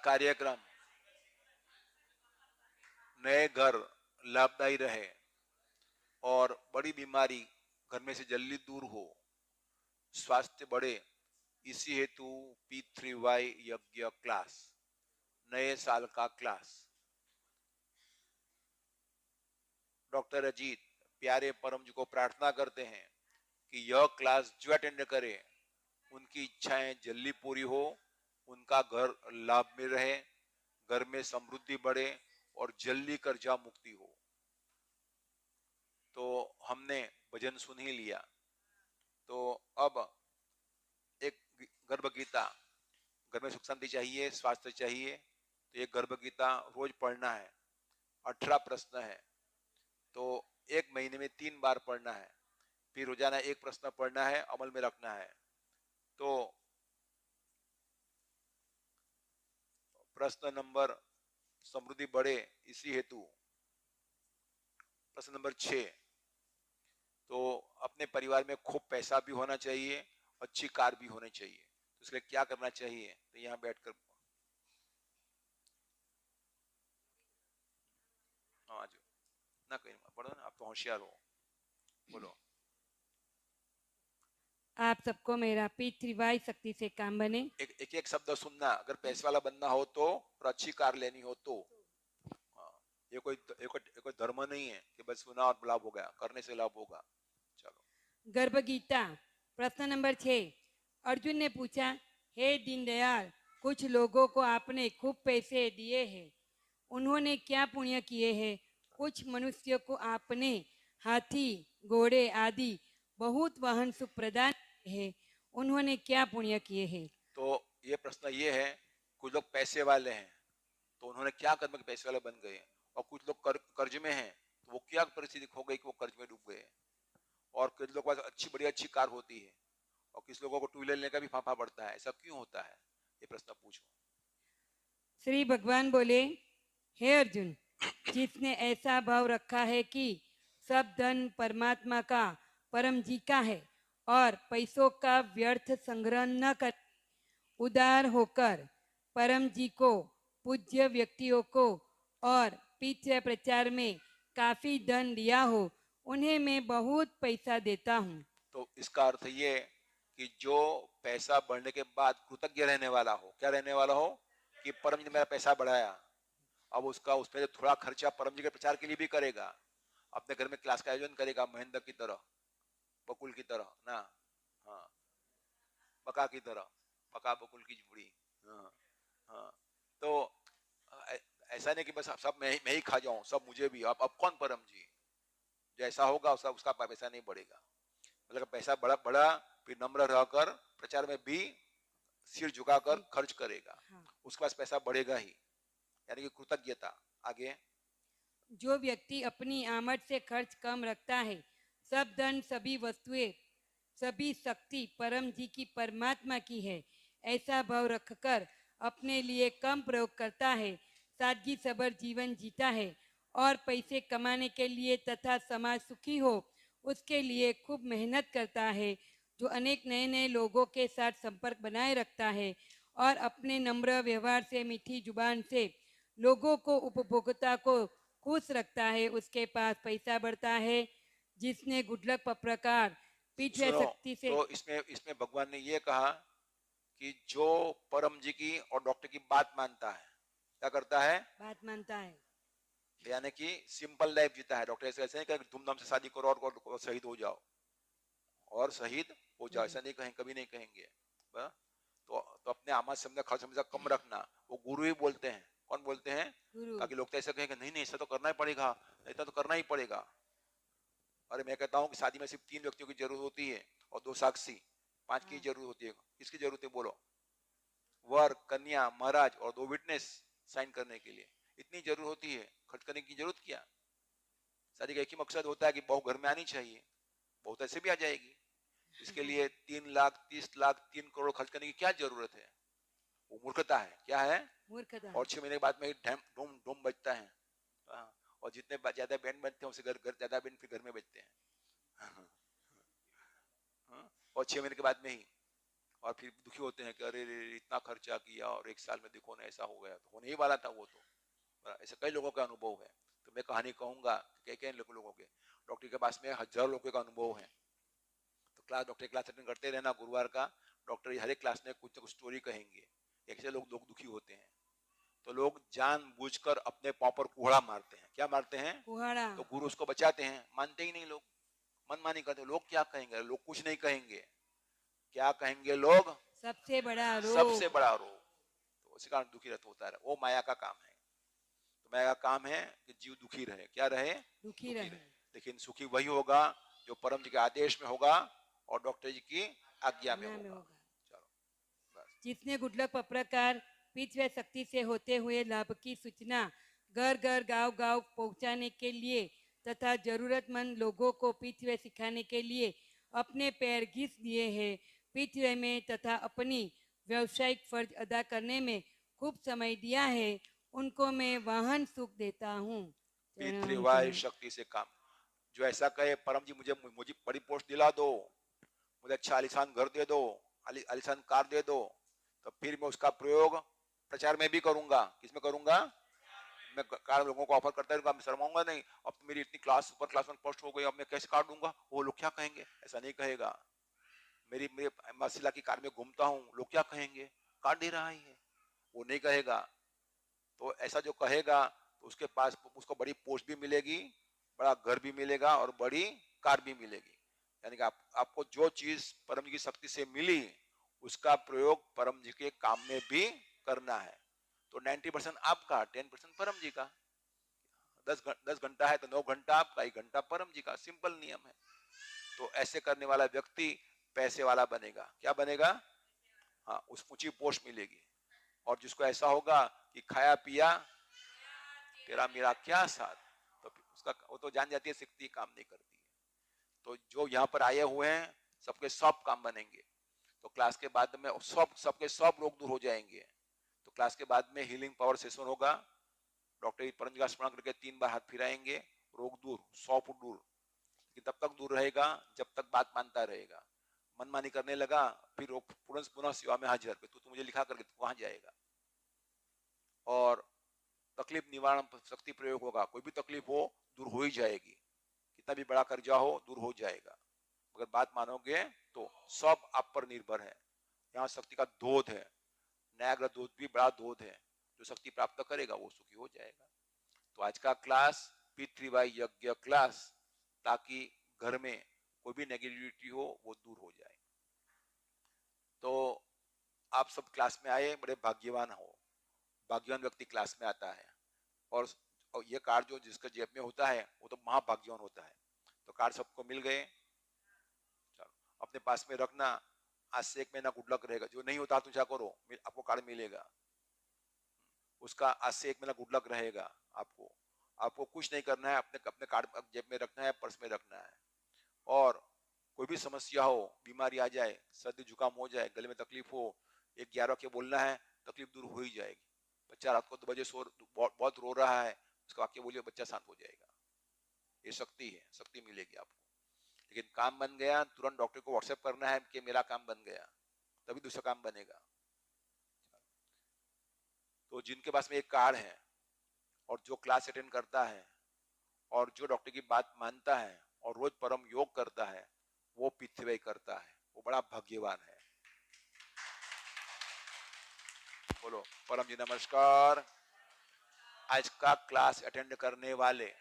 कार्यक्रम नए घर लाभदायी रहे और बड़ी बीमारी घर में से जल्दी दूर हो, स्वास्थ्य बढ़े, इसी हेतु P3Y यज्ञ क्लास, नए साल का क्लास। डॉक्टर अजीत प्यारे परम जी को प्रार्थना करते हैं कि यह क्लास जो अटेंड करे उनकी इच्छाएं जल्दी पूरी हो, उनका घर लाभ में रहे, घर में समृद्धि बढ़े और जल्दी कर्जा मुक्ति हो। तो हमने भजन सुन ही लिया, तो अब एक गर्भ गीता, घर में सुख शांति चाहिए, स्वास्थ्य चाहिए, तो ये गर्भ गीता रोज पढ़ना है। 18 प्रश्न है, तो एक महीने में 3 बार पढ़ना है, फिर रोजाना एक प्रश्न पढ़ना है, अमल में रखना है। तो प्रश्न नंबर समृद्धि बढ़े इसी हेतु प्रश्न नंबर 6, तो अपने परिवार में खूब पैसा भी होना चाहिए, अच्छी कार भी होनी चाहिए, तो इसके लिए क्या करना चाहिए? तो यहाँ बैठकर हाँ जो ना कहीं पढ़ो ना, आप तो होशियार हो, बोलो। आप सबको मेरा P3Y शक्ति से काम बने। एक शब्द सुनना, अगर पैसे वाला बनना हो तो और अच्छी कार लेनी हो तो। ये कोई धर्म नहीं है कि बस सुना और लाभ हो गया, करने से लाभ होगा। चलो गर्भ गीता प्रश्न नंबर 6। अर्जुन ने पूछा, हे दीनदयाल, कुछ लोगों को आपने खूब पैसे दिए हैं, उन्होंने क्या पुण्य किए हैं? कुछ मनुष्यों को आपने हाथी घोड़े आदि बहुत वाहन सुख प्रदान किए हैं, उन्होंने क्या पुण्य किए हैं? तो ये प्रश्न ये है, कुछ लोग पैसे वाले हैं तो उन्होंने क्या कर्म के पैसे वाले बन गए, और कुछ लोग कर्ज में हैं तो वो क्या परिस्थिति हो गई कि वो कर्ज में डूब गए, और कुछ लोगों के पास अच्छी बड़ी अच्छी कार होती है और किस लोगों को टू व्हीलर लेने का भी फाफा पड़ता है, ऐसा क्यों होता है? ये प्रश्न पूछो। श्री भगवान बोले, हे अर्जुन, जिसने ऐसा भाव रखा है कि सब धन परमात्मा का परम जी का है और पैसों का व्यर्थ संग्रह न कर, उदार होकर परम जी को, पूज्य व्यक्तियों को और पीछे प्रचार में काफी धन दिया हो, उन्हें मैं बहुत पैसा देता हूँ। तो इसका अर्थ ये कि जो पैसा बढ़ने के बाद कृतज्ञ रहने वाला हो, क्या रहने वाला हो कि परम जी ने मेरा पैसा बढ़ाया, अब उसका उसमें थोड़ा खर्चा परम जी के प्रचार के लिए भी करेगा, अपने घर में क्लास का आयोजन करेगा महेंद्र की तरह, बकुल की तरह ना, हाँ बका की तरह, बका बकुल की झुड़ी, हाँ हाँ। तो ऐसा नहीं कि बस सब मैं ही खा जाऊं, सब मुझे भी, अब कौन परम जी, जैसा होगा उसका पैसा नहीं बढ़ेगा, मतलब पैसा बड़ा बड़ा फिर नम्र रहकर प्रचार में भी सिर झुकाकर खर्च करेगा, हाँ। उसके पास पैसा बढ़ेगा ही, यानी कि कृतज्ञता। आगे, जो व्यक्ति अपनी आमद से खर्च कम रखता है, सब धन सभी वस्तुएं सभी शक्ति परम जी की परमात्मा की है, ऐसा भाव रखकर अपने लिए कम प्रयोग करता है, सादगी सबर जीवन जीता है और पैसे कमाने के लिए तथा समाज सुखी हो उसके लिए खूब मेहनत करता है, जो अनेक नए नए लोगों के साथ संपर्क बनाए रखता है और अपने नम्र व्यवहार से मीठी जुबान से लोगों को उपभोक्ता को खुश रखता है, उसके पास पैसा बढ़ता है। जिसने गुडलक प्रकार पीठ सुनो, शक्ति से, तो इसमें भगवान ने ये कहा कि जो परम जी की और डॉक्टर की बात मानता है, क्या करता है? बात मानता है, यानी कि सिंपल लाइफ जीता है। डॉक्टर ऐसे नहीं कहेंगे धूमधाम से शादी करो और शहीद हो जाओ, और शहीद हो जाओ, ऐसा नहीं कहेंगे, कभी नहीं कहेंगे। तो अपने आमाद से हमने खर्च हमेशा कम रखना, वो गुरु ही बोलते हैं। कौन बोलते हैं? ताकि लोग तो ऐसा कहेंगे नहीं नहीं ऐसा तो करना ही पड़ेगा, ऐसा तो करना ही पड़ेगा। अरे मैं कहता हूँ कि शादी में सिर्फ 3 व्यक्तियों की जरूरत होती है और 2 साक्षी, 5 की जरूरत होती है। किसकी जरूरत है बोलो? वर, कन्या, महाराज और 2 विटनेस साइन करने के लिए इतनी जरूरत होती है, खर्च करने की जरूरत क्या? शादी का एक ही मकसद होता है कि बहू घर में आनी चाहिए, बहू तो ऐसे भी आ जाएगी, इसके लिए 3 लाख 30 लाख 3 करोड़ खर्च करने की क्या जरूरत है? वो मूर्खता है। क्या है? मूर्खता। और 6 महीने के बाद में ढूम ढूम बजता है। हाँ, और जितने ज्यादा बैंड बजते हैं उससे घर घर ज्यादा बैंड फिर घर में बजते हैं। हाँ, और 6 महीने के बाद में ही और फिर दुखी होते हैं कि अरे रे रे, इतना खर्चा किया और एक साल में देखो ना ऐसा हो गया। तो होने ही वाला था वो तो। ऐसे कई लोगों का अनुभव है। तो मैं कहानी कहूंगा कि कई लोगों के डॉक्टर के पास में हजारों लोगों का अनुभव है। तो डॉक्टर क्लास अटेंड करते रहना गुरुवार का। डॉक्टर हर एक क्लास में कुछ ना कुछ स्टोरी कहेंगे। ऐसे लोग लोग दुखी होते हैं। तो लोग जानबूझकर अपने पाँव पर कुहड़ा मारते हैं। क्या मारते हैं? कुहाड़ा। तो गुरु उसको बचाते हैं। मानते ही नहीं लोग, मनमानी करते। लोग क्या कहेंगे? लोग कुछ नहीं कहेंगे। क्या कहेंगे लोग? सबसे बड़ा रोग। सबसे बड़ा रोग। तो उसी कारण दुखी रहता होता है। वो माया का काम है। तो माया का काम है कि जीव दुखी रहे। क्या रहे? दुखी दुखी रहे। रहे। लेकिन सुखी वही होगा जो परम जी के आदेश में होगा और डॉक्टर जी की आज्ञा में आज्ञा में होगा। होगा। चलो बस। जिसने गुडलक पत्रकार पिच व शक्ति से होते हुए लाभ की सूचना घर घर गांव गांव पहुंचाने के लिए तथा जरूरतमंद लोगों को पिच व सिखाने के लिए अपने पैर घिस दिए हैं। पिच व में तथा अपनी व्यवसायिक फर्ज अदा करने में खूब समय दिया है। उनको मैं वाहन सुख देता हूँ। चरण पितृवाय कमल। शक्ति से काम। जो ऐसा कहे परम जी मुझे मुझे बड़ी पोस्ट दिला दो, मुझे अच्छा आलीशान घर दे दो, आलीशान कार दे दो, तो फिर मैं उसका प्रयोग प्रचार में भी करूंगा। किसमें करूंगा? मैं कार लोगों को ऑफर करता रहूंगा। मैं शर्माऊंगा नहीं। अब तो मेरी इतनी क्लास सुपर क्लास 1 पोस्ट हो गई, अब मैं कैसे कार दूंगा? वो लोग क्या कहेंगे? ऐसा नहीं कहेगा। मेरी मेरे मर्सिला की कार में घूमता हूँ, लोग क्या कहेंगे? कार दे रहा ही है। वो नहीं कहेगा। तो ऐसा जो कहेगा तो उसके पास उसको बड़ी पोस्ट भी मिलेगी, बड़ा घर भी मिलेगा और बड़ी कार भी मिलेगी। यानी कि आपको जो चीज परम जी की शक्ति से मिली उसका प्रयोग परम जी के काम में भी करना है। तो 90% आपका, 10% परम जी का। 10 घंटा है तो 9 घंटा आपका, 1 घंटा परम जी का। सिंपल नियम है। तो ऐसे करने वाला व्यक्ति पैसे वाला बनेगा। क्या बनेगा? हाँ, उस ऊंची पोस्ट मिलेगी। और जिसको ऐसा होगा कि खाया पिया तेरा मेरा क्या साथ, तो उसका वो तो जान जाती है शक्ति काम नहीं करती है। तो जो यहाँ पर आए हुए हैं सबके सब काम बनेंगे। तो क्लास के बाद में सबके सब रोग दूर हो जाएंगे। तो क्लास के बाद में हीलिंग पावर सेशन होगा। डॉक्टर परम जी का स्मरण करके 3 बार हाथ फिराएंगे। रोग दूर, 100 फुट दूर। लेकिन तब तक दूर रहेगा जब तक बात मानता रहेगा। मनमानी करने लगा फिर रोग पुनः पुनः सेवा में हाजिर। तू मुझे लिखा करके तू वहां जाएगा। और तकलीफ निवारण शक्ति प्रयोग होगा। कोई भी तकलीफ हो दूर हो ही जाएगी। कितना भी बड़ा कर्जा हो दूर हो जाएगा। अगर बात मानोगे तो सब आप पर निर्भर है। यहाँ शक्ति का धोध है। नयाग्रह धोध भी बड़ा धोध है। जो शक्ति प्राप्त करेगा वो सुखी हो जाएगा। तो आज का क्लास पितृवाय यज्ञ क्लास, ताकि घर में कोई भी नेगेटिविटी हो वो दूर हो जाए। तो आप सब क्लास में आए, बड़े भाग्यवान हो। भाग्यवान व्यक्ति क्लास में आता है। और ये कार्ड जो जिसके जेब में होता है वो तो महाभाग्यवान होता है। तो कार्ड सबको मिल गए। चलो अपने पास में रखना। आज से 1 महीना गुड लक रहेगा। जो नहीं होता तुम क्या करो, आपको कार्ड मिलेगा उसका। आज से 1 महीना गुड लक रहेगा आपको। आपको कुछ नहीं करना है, अपने अपने कार्ड जेब में रखना है, पर्स में रखना है। और कोई भी समस्या हो, बीमारी आ जाए, सर्दी जुकाम हो जाए, गले में तकलीफ हो, 1-11 के बोलना है, तकलीफ दूर हो ही जाएगी। बच्चा रात को 2 बजे सो बहुत रो रहा है, उसका वाक्य बोलिए, बच्चा शांत हो जाएगा। ये शक्ति है, शक्ति मिलेगी आपको। लेकिन काम बन गया, तुरंत डॉक्टर को व्हाट्सएप करना है कि मेरा काम बन गया, तभी दूसरा काम बनेगा। तो जिनके पास में एक कार्ड है और जो क्लास अटेंड करता है और जो डॉक्टर की बात मानता है और रोज परम योग करता है, वो पितृव्यय करता है, वो बड़ा भाग्यवान है। बोलो परम जी नमस्कार। आज का क्लास अटेंड करने वाले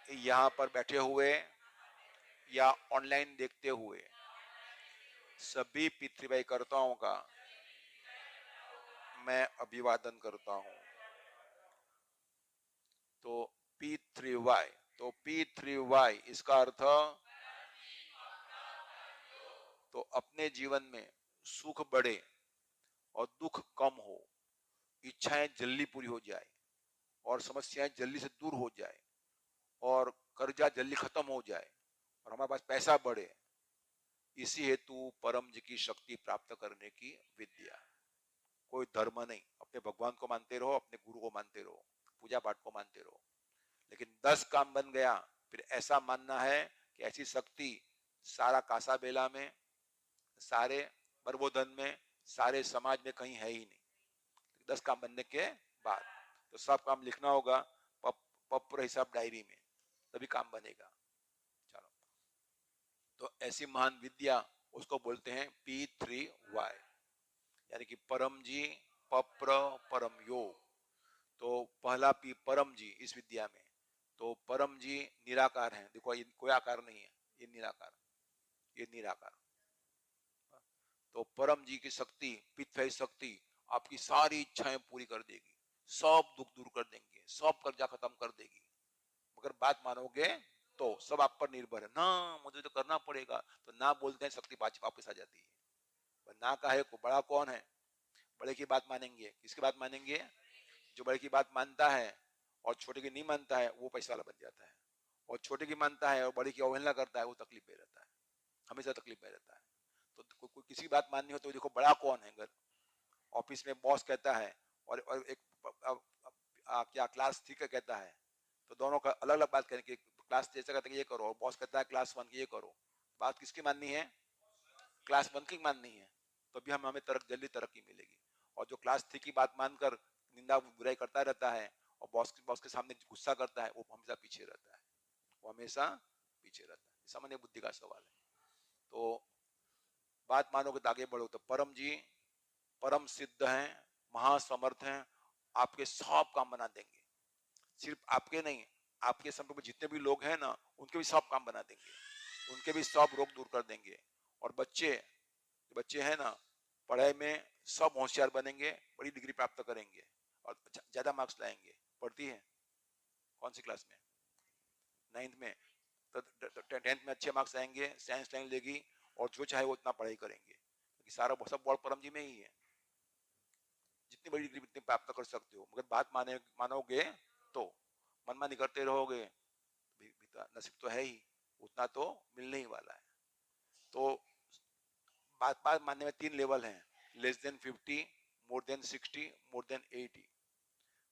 यहाँ पर बैठे हुए या ऑनलाइन देखते हुए सभी पितृव्यय कर्ताओं का मैं अभिवादन करता हूँ। तो P3Y, तो P3Y इसका अर्थ, तो अपने जीवन में सुख बढ़े और दुख कम हो, इच्छाएं जल्दी पूरी हो जाए और समस्याएं जल्दी से दूर हो जाए और कर्जा जल्दी खत्म हो जाए और हमारे पास पैसा बढ़े। इसी हेतु परम जी की शक्ति प्राप्त करने की विद्या। कोई धर्म नहीं, अपने भगवान को मानते रहो, अपने गुरु को मानते रहो, पूजा पाठ को मानते रहो। लेकिन 10 काम बन गया, फिर ऐसा मानना है कि ऐसी शक्ति सारा कासा बेला में, सारे पर वो धन में सारे समाज में कहीं है ही नहीं। 10 काम बनने के बाद तो सब काम लिखना होगा पप्र हिसाब डायरी में, तभी काम बनेगा। चलो, तो ऐसी महान विद्या उसको बोलते हैं P3Y, यानी कि परम जी, पप्र, परम योग। तो पहला पी परम जी इस विद्या में। तो परम जी निराकार है, देखो ये कोई आकार नहीं है, ये निराकार, ये निराकार। तो परम जी की शक्ति, पित्त शक्ति आपकी सारी इच्छाएं पूरी कर देगी, सब दुख दूर कर देंगे, सब कर्जा खत्म कर देगी। मगर बात मानोगे तो सब आप पर निर्भर है ना, मुझे तो करना पड़ेगा, तो ना बोलते हैं शक्ति वापस आ जाती है। ना का है को बड़ा कौन है, बड़े की बात मानेंगे, किसकी बात मानेंगे? जो बड़े की बात मानता है और छोटे की नहीं मानता है वो पैसा वाला बन जाता है, और छोटे की मानता है और बड़े की अवहेलना करता है वो तकलीफ में रहता है, हमेशा तकलीफ में रहता है। तो कोई किसी की बात माननी हो तो देखो बड़ा कौन है। घर ऑफिस में बॉस कहता है और एक क्या क्लास थी का कहता है, तो दोनों का अलग अलग बात करेंगे। क्लास जैसा कहता है ये करो, और बॉस कहता है क्लास 1 की ये करो। बात किसकी माननी है? क्लास 1 की माननी है, तो भी हमें जल्दी तरक्की मिलेगी। और जो क्लास 3 की बात मानकर निंदा बुराई करता रहता है और बॉस के सामने गुस्सा करता है, वो हमेशा पीछे रहता है, वो हमेशा पीछे रहता है। सामान्य बुद्धि का सवाल है। तो बात मानोगे तो आगे बढ़ो। तो परम जी परम सिद्ध हैं, महासमर्थ हैं, आपके सब काम बना देंगे। सिर्फ आपके नहीं, आपके संपर्क में जितने भी लोग हैं ना, उनके भी सब काम बना देंगे, उनके भी सब रोग दूर कर देंगे। और बच्चे बच्चे हैं ना, पढ़ाई में सब होशियार बनेंगे, बड़ी डिग्री प्राप्त करेंगे और ज्यादा मार्क्स लाएंगे। पढ़ती है कौन सी क्लास में? 9th में। तो 10th में अच्छे मार्क्स आएंगे, साइंस लाइन लेगी और जो चाहे वो उतना पढ़ाई करेंगे, क्योंकि सारा सब बॉल परम जी में ही है। जितनी बड़ी डिग्री उतनी प्राप्त कर सकते हो, मगर बात मानोगे तो, मनमानी करते रहोगे, नसीब तो है ही, उतना तो मिलने ही वाला है। तो बात बात मानने में 3 लेवल हैं, less than 50, more than 60, more than 80।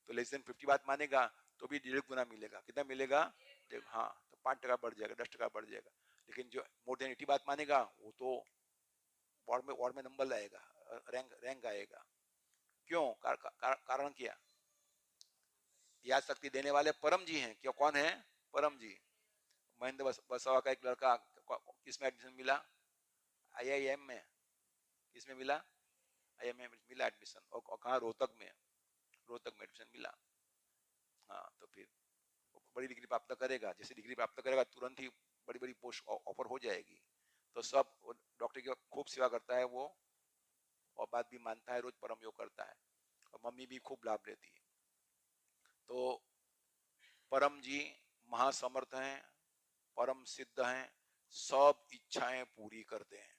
तो लेस देन 50 बात मानेगा तो भी 1.5 गुना मिलेगा। कितना मिलेगा? हाँ, तो 5% बढ़ जाएगा, 10% बढ़ जाएगा। लेकिन जो मोर देन 80 बात मानेगा वो तो वार्ड में नंबर लाएगा, रैंक आएगा। क्यों? कारण क्या? याद शक्ति देने वाले परम जी हैं। क्यों? कौन है? परम जी। महेंद्र वसावा का एक लड़का किसमें एडमिशन मिला? IIM में। किसमें मिला? IIM में मिला एडमिशन। और कहाँ? रोहतक में। रोहतक में एडमिशन मिला। हाँ, तो फिर बड़ी डिग्री प्राप्त करेगा, जैसे डिग्री प्राप्त करेगा तुरंत ही बड़ी बड़ी पोस्ट ऑफर हो जाएगी। तो सब डॉक्टर की खूब सेवा करता है वो, और बात भी मानता है, रोज परम योग करता है, और मम्मी भी खूब लाभ लेती है। तो परम जी महासमर्थ हैं, परम सिद्ध हैं, सब इच्छाएं पूरी करते हैं।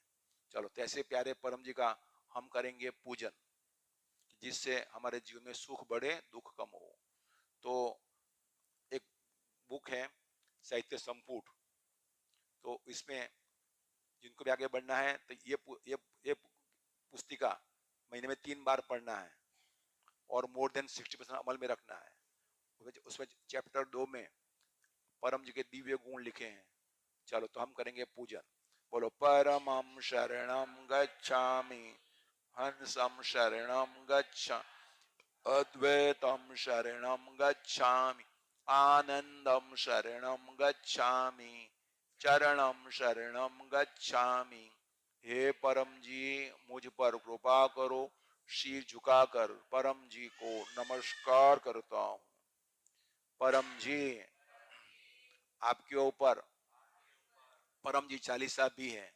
चलो, तो ऐसे प्यारे परम जी का हम करेंगे पूजन, जिससे हमारे जीवन में सुख बढ़े, दुख कम हो। तो एक बुक है साहित्य संपुट, तो इसमें जिनको भी आगे बढ़ना है तो ये पुस्तिका महीने में 3 बार पढ़ना है और मोर देन 60% अमल में रखना है। उसमें चैप्टर 2 में परम जी के दिव्य गुण लिखे हैं। चलो, तो हम करेंगे पूजन। बोलो, परमं शरणं गच्छामि, हंसं शरणं गच्छामि, अद्वैतं शरणं गच्छामि, आनंदं शरणं गच्छामि, चरणं शरणं गच्छामि। हे परम जी, मुझ पर कृपा करो। शीर झुकाकर परम जी को नमस्कार करता हूँ। परम जी, आपके ऊपर परम जी चालीसा भी है।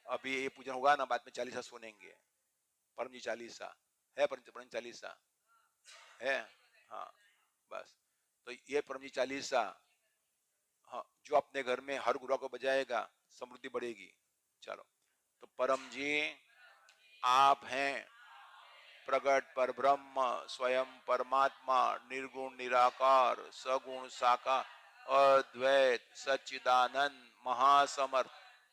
अभी ये पूजन होगा ना, बाद में चालीसा सुनेंगे। परम जी चालीसा है, परम चालीसा है। हाँ, बस। तो ये परम जी चालीसा, हाँ, जो अपने घर में हर गुरुवार को बजाएगा, समृद्धि बढ़ेगी। चलो, तो परम जी आप हैं प्रगट पर ब्रह्म, स्वयं परमात्मा, निर्गुण निराकार, सगुण साकार, अद्वैत सच्चिदानंद, महासमर्थ,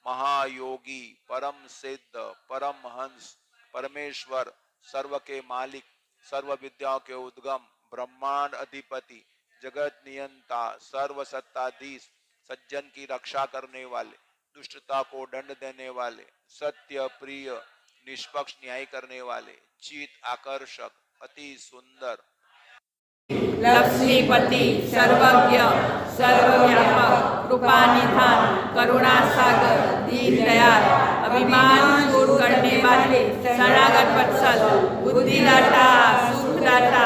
महायोगी, परम सिद्ध, परम हंस, परमेश्वर, सर्व के मालिक, सर्व विद्याओं के उद्गम, ब्रह्मांड अधिपति, जगत नियंता, सर्व सत्ताधीश, सज्जन की रक्षा करने वाले, दुष्टता को दंड देने वाले, सत्य प्रिय, निष्पक्ष न्याय करने वाले, चित आकर्षक, अति सुंदर, लक्ष्मीपति, सर्वज्ञ, सर्वव्यापक, कृपानिधान, करुणा सागर, दीनदयाल, अभिमान दूर करने वाले, शरणागत वत्सल, बुद्धिदाता, सुखदाता,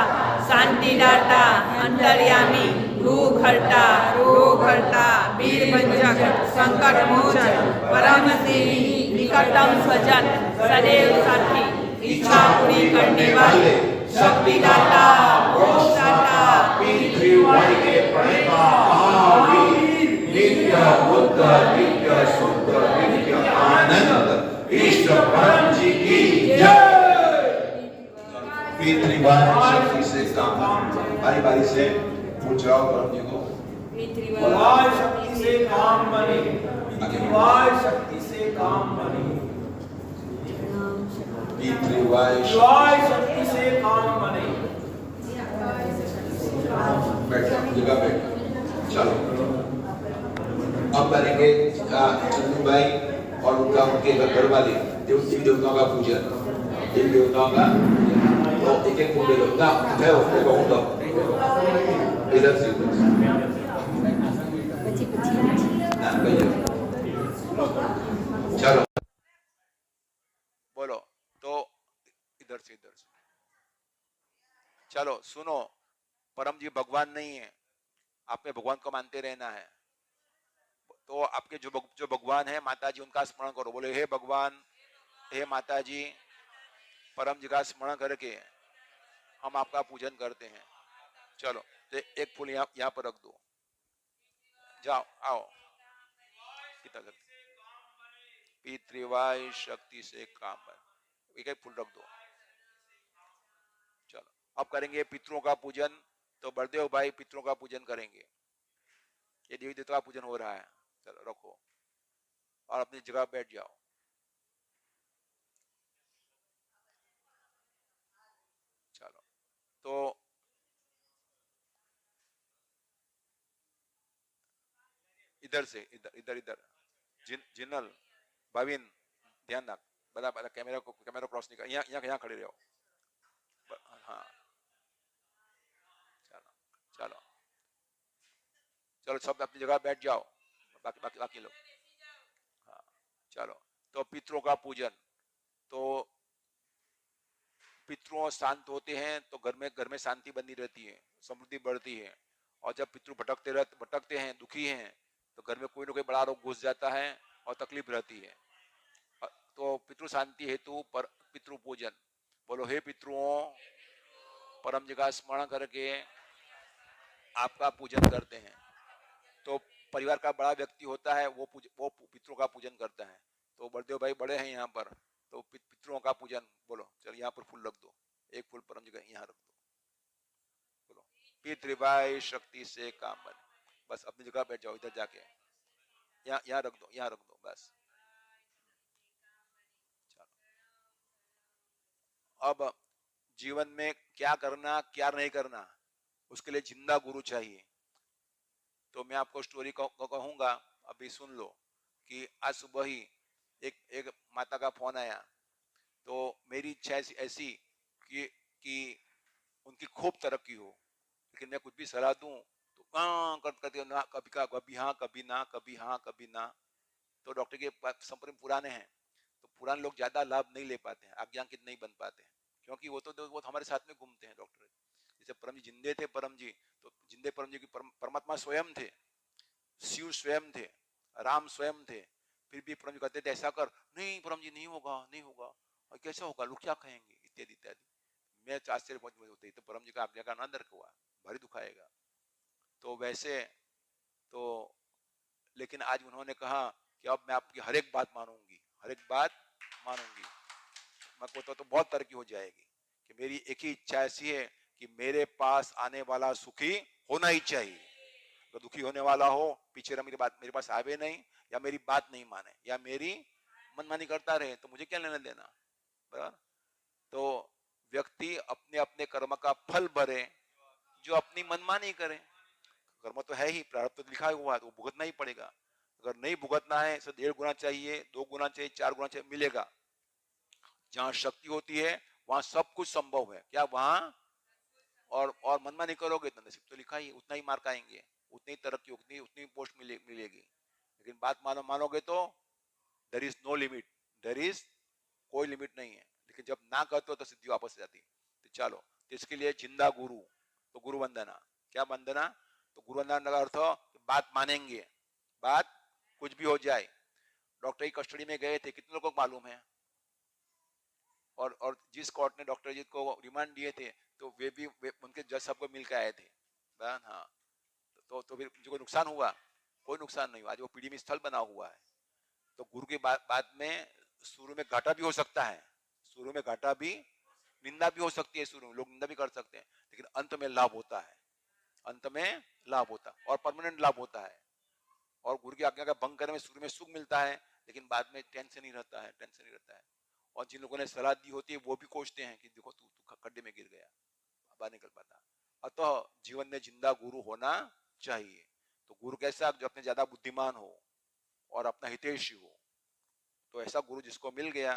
शांतिदाता, अंतर्यामी, भूख हरता, रोग हरता, वीर भंजक, संकट मोचन, परम सेवी, निकटतम स्वजन, सदैव साथी, इच्छा पूरी करने वाले, शक्तिदाता, मोक्षदाता, पृथ्वी के प्रणेता महावीर, नित्य बुद्ध, नित्य शुद्ध, नित्य आनंद, इष्ट परम जी की जय। पितृवान शक्ति से काम, बारी बारी से पूछ रहा हूँ परम जी को। पितृवान शक्ति से काम बने, पितृवान शक्ति से काम बने, पितृवान शक्ति से काम बने। बैठो, जगह बैठो, चलो। अब करेंगे चंदू भाई और उनके घर वाले देवी देवताओं का पूजन, देवी देवताओं का। तो एक एक फूल ले लो ना, इधर से चलो बोलो तो इधर से चलो। सुनो, परम जी भगवान नहीं है, आपने भगवान को मानते रहना है। तो आपके जो भगवान है माता जी, उनका स्मरण करो। बोले हे भगवान, हे माता जी, परम जी का स्मरण करके हम आपका पूजन करते हैं। चलो, तो एक फूल यहाँ पर रख दो। जाओ, आओ। पितृवाय शक्ति से काम बने, एक एक फूल रख दो। चलो, अब करेंगे पितरों का पूजन। तो बलदेव भाई पितरों का पूजन करेंगे। ये देवी देवता का पूजन हो रहा है। चलो रखो और अपनी जगह बैठ जाओ। चलो, तो इधर से इधर जिनल भाविन ध्यान रख, बड़ा कैमरा क्रॉस नहीं कर, यहाँ खड़े रहो। हाँ, चलो चलो सब अपनी जगह बैठ जाओ, बाकी लोग। हाँ, चलो। तो पितरों का पूजन। तो पितरों शांत होते हैं तो घर में शांति बनी रहती है, समृद्धि बढ़ती है। और जब पितृ भटकते हैं, दुखी हैं, तो घर में कोई ना कोई बड़ा रोग घुस जाता है और तकलीफ रहती है। तो पितृ शांति हेतु पर पितृ पूजन। बोलो हे पितृओं, परम जी का स्मरण करके आपका पूजन करते हैं। तो परिवार का बड़ा व्यक्ति होता है, वो पितरों का पूजन करता है। तो बलदेव भाई बड़े हैं यहाँ पर, तो पितरों का पूजन। बोलो, चल यहाँ पर फूल रख दो, एक फूल परम जी का यहाँ रख दो। बोलो पितृवाय शक्ति से काम बने। बस अपनी जगह बैठ जाओ, इधर जाके यहाँ रख दो, यहाँ रख दो बस। अब जीवन में क्या करना क्या नहीं करना, उसके लिए जिंदा गुरु चाहिए। तो मैं आपको स्टोरी कहूंगा, अभी सुन लो। कि आज सुबह ही एक माता का फोन आया। तो मेरी इच्छा ऐसी कि उनकी खूब तरक्की हो, लेकिन मैं कुछ भी सलाह दूं तो करते ना, कभी हाँ कभी ना, कभी हाँ कभी ना। तो डॉक्टर के संपर्क पुराने हैं, तो पुराने लोग ज्यादा लाभ नहीं ले पाते हैं, आज्ञांकित नहीं बन पाते हैं, क्योंकि वो तो हमारे साथ में घूमते हैं डॉक्टर। जैसे परम जी जिंदे थे, परम जी तो जिंदे परम जी की परमात्मा स्वयं थे, शिव स्वयं थे, राम स्वयं थे। फिर भी परम जी कहते थे ऐसा कर, नहीं परम जी नहीं होगा, नहीं होगा, और कैसा होगा, लोग क्या कहेंगे, इत्यादि इत्यादि। मैं आश्चर्य होते तो परम जी का आज्ञा का नंदर हुआ, भारी दुखाएगा। तो वैसे तो लेकिन आज उन्होंने कहा कि अब मैं आपकी हर एक बात मानूंगी, हर एक बात मानूंगी। मैं कहता तो बहुत तरक्की हो जाएगी। कि मेरी एक ही इच्छा ऐसी है कि मेरे पास आने वाला सुखी होना ही चाहिए। तो दुखी होने वाला हो, पीछे मेरी बात मेरे पास आवे नहीं, या मेरी बात नहीं माने, या मेरी मनमानी करता रहे, तो मुझे क्या लेना देना। बराबर। तो व्यक्ति अपने अपने कर्म का फल भरे, जो अपनी मनमानी करे। कर्म तो है ही, प्रारब्ध तो लिखा हुआ है, तो भुगतना ही पड़ेगा। अगर नहीं भुगतना है तो 1.5 गुना चाहिए, 2 गुना चाहिए, 4 गुना चाहिए, मिलेगा। जहां शक्ति होती है वहां सब कुछ संभव है। क्या वहां? और मनमानी करोगे तो नसीब तो लिखा ही, उतना ही मार्क आएंगे, उतनी ही तरक्की, उतनी उतनी पोस्ट मिलेगी। लेकिन बात मानोगे तो there is no limit, there is कोई लिमिट नहीं है। लेकिन जब ना करते हो तो सिद्धि वापस जाती। तो चलो, तो इसके लिए जिंदा गुरु, तो गुरु वंदना। क्या वंदना? तो गुरु वंदना का अर्थ बात मानेंगे, बात कुछ भी हो जाए। डॉक्टर की कस्टडी में गए थे, कितने लोगों को मालूम है? और जिस कोर्ट ने डॉक्टर जी को रिमांड दिए थे तो वे उनके जज साहब को मिल के आए थे। हाँ, तो फिर जो नुकसान हुआ? कोई नुकसान नहीं हुआ। आज वो पीढ़ी में स्थल बना हुआ है। तो गुरु के बाद में शुरू में घाटा भी हो सकता है, शुरू में घाटा भी, निंदा भी हो सकती है, शुरू में लोग निंदा भी कर सकते हैं, लेकिन अंत में लाभ होता है, अंत में लाभ होता है और परमानेंट लाभ होता है। और गुरु की आज्ञा का भंग करने में शुरू में सुख मिलता है, लेकिन बाद में टेंशन ही रहता है, टेंशन ही रहता है। और जिन लोगों ने सलाह दी होती है वो भी कोसते हैं कि देखो तू खड्डे में गिर गया, बाहर निकल पाता। अतः जीवन में जिंदा गुरु होना चाहिए। तो गुरु कैसा? जो अपने ज्यादा बुद्धिमान हो और अपना हितैषी हो। तो ऐसा गुरु जिसको मिल गया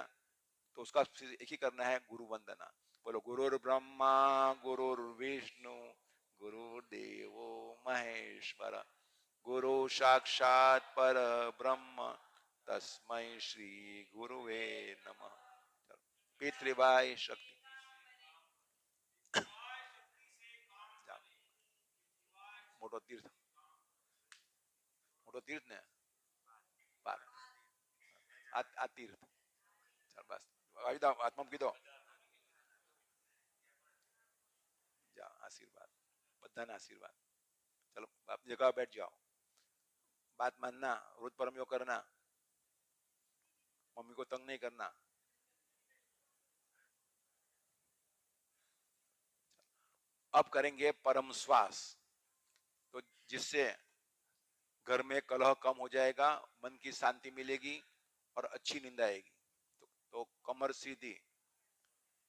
तो उसका एक ही करना है, गुरु वंदना। बोलो गुरुर् ब्रह्मा गुरुर्विष्णु गुरुर्देवो महेश्वर गुरु साक्षात पर ब्रह्म तस्मै श्री गुरुवे नमः। पितृवाय शक्ति मोटो तीर्थ, मोटो तीर्थ ने पार आ तीर्थ। चल बस આવી દો, આત્મા મૂકી દો। जा आशीर्वाद, बधाने आशीर्वाद। चलो अपनी जगह बैठ जाओ। बात मानना, रोज परम योग करना, मम्मी को तंग नहीं करना। अब करेंगे परम श्वास, तो जिससे घर में कलह कम हो जाएगा, मन की शांति मिलेगी और अच्छी नींद आएगी। तो कमर सीधी।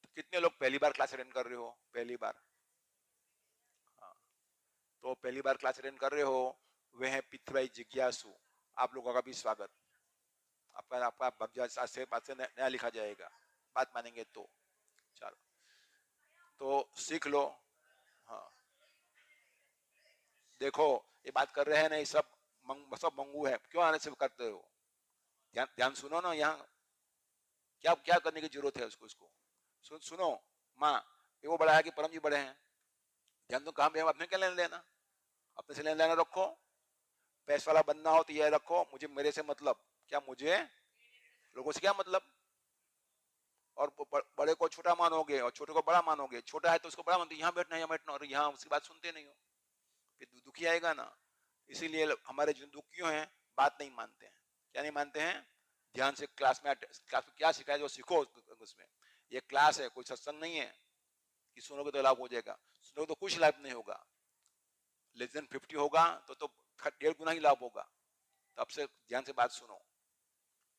तो कितने लोग पहली बार क्लास अटेंड कर रहे हो? पहली बार? हाँ, तो पहली बार क्लास अटेंड कर रहे हो, वे हैं पितृभाई जिज्ञासु। आप लोगों का भी स्वागत। आपका आपका भगजा से नया लिखा जाएगा, बात मानेंगे तो। चलो, तो सीख लो। हाँ, देखो ये बात कर रहे हैं ना, ये सब मंगू है। क्यों आने से करते हो? ध्यान सुनो ना। यहाँ क्या क्या करने की जरूरत है उसको सुनो। माँ, ये वो बड़ा है कि परम जी बड़े हैं? ध्यान तो कहाँ पे? अपने क्या लेना लेना, अपने से लेना लेना रखो। पैसे वाला बनना हो तो ये रखो, मुझे मेरे से मतलब क्या, मुझे लोगों से क्या मतलब। और बड़े को छोटा मानोगे और छोटे को बड़ा मानोगे। छोटा है तो उसको बड़ा मानते, यहाँ बैठना यहाँ बैठना, और यहाँ उसकी बात सुनते नहीं हो, फिर दुखी आएगा ना। इसीलिए हमारे जो दुखियों हैं बात नहीं मानते हैं। क्या नहीं मानते हैं? ध्यान से क्लास में क्या सिखाया जो सीखो उसमें। ये क्लास है, कोई सत्संग नहीं है कि सुनोगे तो लाभ हो जाएगा। सुनोगे तो कुछ लाभ नहीं होगा। लेस देन 50 होगा तो 1.5 गुना ही लाभ होगा। तो अब से ध्यान से बात सुनो,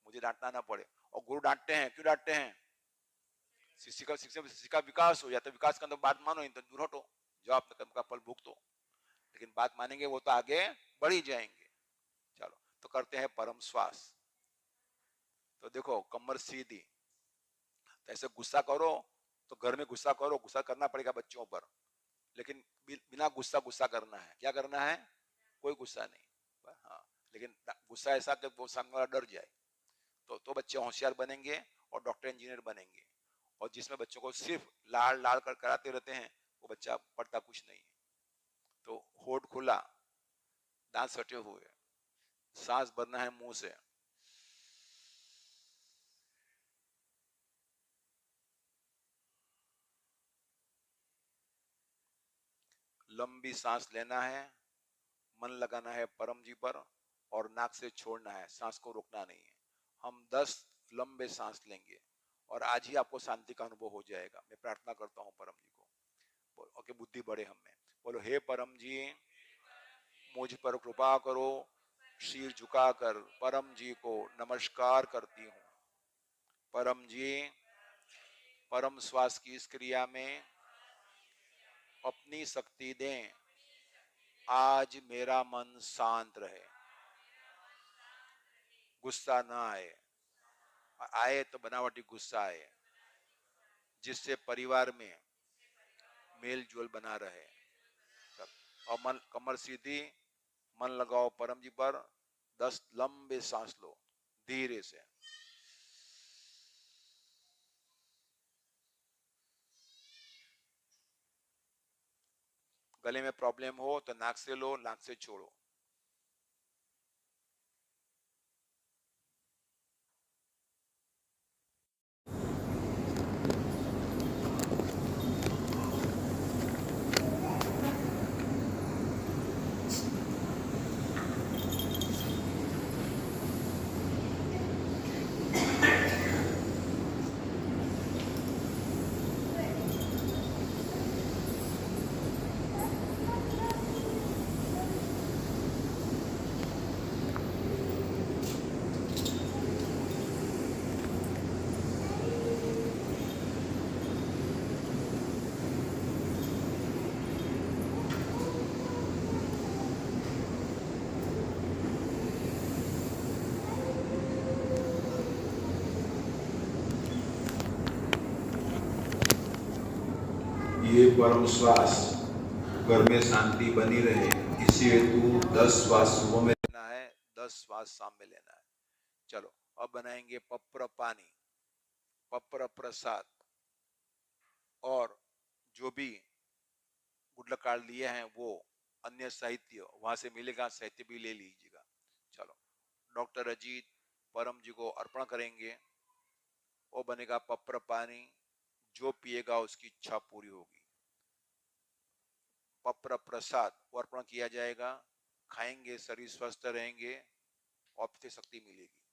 मुझे डांटना ना पड़े। और गुरु डांटते हैं, क्यों डांटते हैं? शिष्य का विकास हो, या तो विकास का तो बात मानो, तो दूर हटो, जो आपने कर्म का फल भुगतो। लेकिन बात मानेंगे वो तो आगे बढ़ ही जाएंगे। चलो, तो करते हैं परम श्वास। तो देखो कमर सीधी। तो ऐसे गुस्सा करो तो घर में गुस्सा करो, गुस्सा करना पड़ेगा बच्चों पर, लेकिन बिना गुस्सा करना है। क्या करना है? कोई गुस्सा नहीं। हाँ, लेकिन गुस्सा ऐसा कि वो सामने वाला डर जाए। तो बच्चे होशियार बनेंगे और डॉक्टर इंजीनियर बनेंगे। और जिसमें बच्चों को सिर्फ लाड़ लाड़ कर कराते रहते हैं, वो बच्चा पढ़ता कुछ नहीं है। तो होठ खुला, दांत सटे हुए, सांस भरना है मुंह से। लंबी सांस लेना है, मन लगाना है परम जी पर, और नाक से छोड़ना है, सांस को रोकना नहीं है। हम 10 लंबे सांस लेंगे और आज ही आपको शांति का अनुभव हो जाएगा। मैं प्रार्थना करता हूँ परम जी को, ओके, बुद्धि बढ़े हम में। बोलो, हे परम जी, मुझ पर कृपा करो। सिर झुकाकर परम जी को नमस्कार करती हूँ। परम जी, परम श्वास की इस क्रिया में अपनी शक्ति दें। आज मेरा मन शांत रहे, गुस्सा ना आए, आए तो बनावटी गुस्सा आए। जिससे परिवार में मेल जोल बना रहे। और मन कमर सीधी, मन लगाओ परम जी पर, 10 लंबे सांस लो धीरे से। गले में प्रॉब्लम हो तो नाक से लो, नाक से छोड़ो। ये परम श्वास घर में शांति बनी रहे, इसी हेतु 10 श्वास सुबह में लेना है, 10 श्वास शाम में लेना है। चलो अब बनाएंगे पप्र पानी, पप्र प्रसाद, और जो भी गुडलक कार्ड लिए हैं वो अन्य साहित्य वहां से मिलेगा, साहित्य भी ले लीजिएगा। चलो डॉक्टर अजीत परम जी को अर्पण करेंगे। वो बनेगा पप्र पानी, जो पिएगा उसकी इच्छा पूरी होगी। पप्र प्रसाद वो अर्पण किया जाएगा, खाएंगे शरीर स्वस्थ रहेंगे और फिर शक्ति मिलेगी।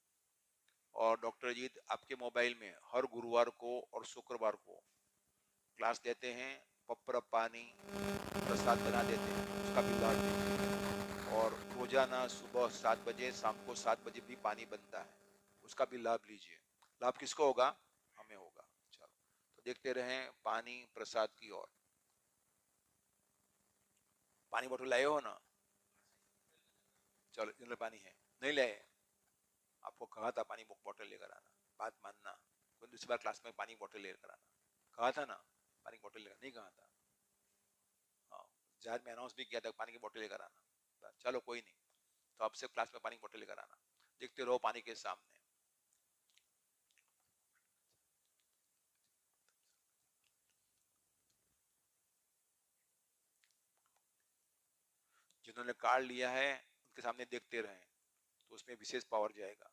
और डॉक्टर अजीत आपके मोबाइल में हर गुरुवार को और शुक्रवार को क्लास देते हैं, पप्र पानी प्रसाद बना देते हैं, उसका भी लाभ लीजिए। और रोजाना सुबह 7 बजे, शाम को 7 बजे भी पानी बनता है, उसका भी लाभ लीजिए। लाभ किसको होगा? हमें होगा। चलो तो देखते रहें पानी प्रसाद की ओर। पानी बोतल लाए हो ना? चलो इनमें पानी है, नहीं लाए? आपको कहा था पानी बोतल लेकर आना, बात मानना। कोई दूसरी बार क्लास में पानी बोतल लेकर आना, कहा था ना? पानी बोतल लेकर नहीं कहा था? हाँ, जहाज में अनाउंस भी किया था पानी की बोतल लेकर आना। चलो कोई नहीं, तो आपसे क्लास में पानी की बोतल लेकर आना। देखते रहो पानी के सामने। जिन्होंने कार्ड लिया है उनके सामने देखते रहें, तो उसमें विशेष पावर जाएगा।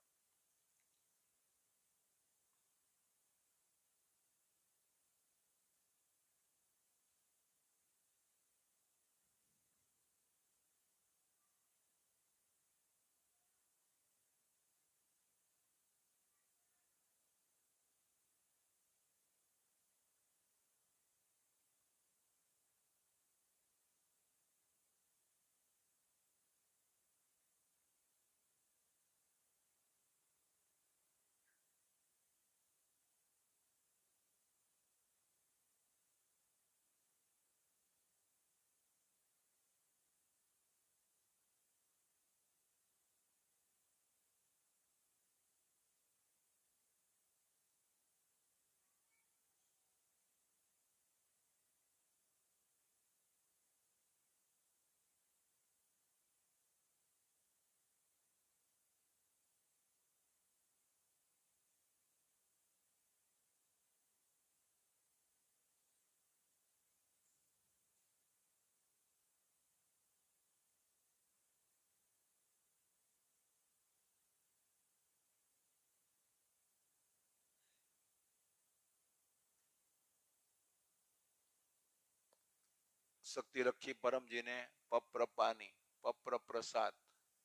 शक्ति रखी परम जी ने। पप्र पानी, पप्र प्रसाद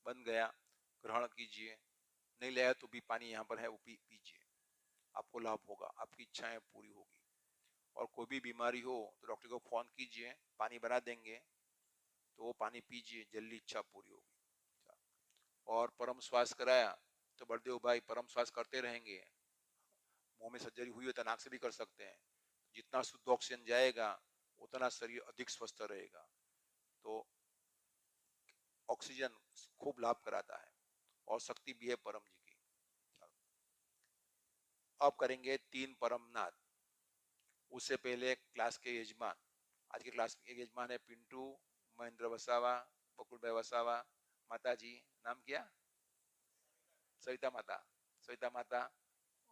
बन गया, ग्रहण कीजिए। नहीं लाया तो भी पानी यहाँ पर है, वो पीजिए, आपको लाभ होगा, आपकी इच्छाएं पूरी होगी। और कोई भी बीमारी हो तो डॉक्टर को फोन कीजिए, पानी बना देंगे, तो वो पानी पीजिए, जल्दी इच्छा पूरी होगी। और परम श्वास कराया तो बड़देव भाई परम श्वास करते रहेंगे। मुंह में सर्जरी हुई हो तो नाक से भी कर सकते हैं। जितना शुद्ध ऑक्सीजन जाएगा उतना शरीर अधिक स्वस्थ रहेगा। तो ऑक्सीजन खूब लाभ कराता है और शक्ति भी है परम जी की। अब करेंगे 3 परम नाद। उससे पहले क्लास के यजमान, आज के क्लास के यजमान है पिंटू, महेंद्र वसावा, बकुल भाई वसावा, माता जी नाम क्या, सविता माता, सविता माता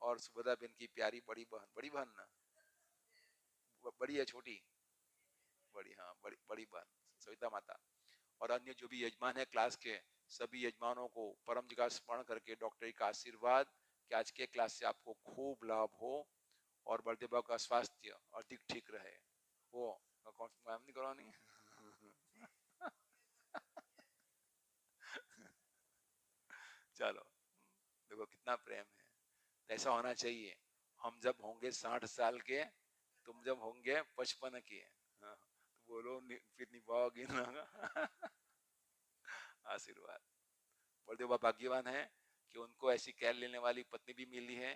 और सुभद्रा बहन की प्यारी बड़ी बहन ना, बड़ी है छोटी, बड़ी, हाँ बड़ी बड़ी बहन सविता माता, और अन्य जो भी यजमान है क्लास के, सभी यजमानों को परम जी का स्मरण करके डॉक्टर का आशीर्वाद कि आज के क्लास से आपको खूब लाभ हो और बलदेव बाबू का स्वास्थ्य अधिक ठीक रहे। वो कौन काम नहीं करो नहीं चलो, देखो कितना प्रेम है, ऐसा होना चाहिए। हम जब होंगे 60 साल के, तुम जब होंगे 55 के, हाँ, तो बोलो फिर निभाओगे ना आशीर्वाद। बलदेव बाबा भाग्यवान है कि उनको ऐसी केयर लेने वाली पत्नी भी मिली है,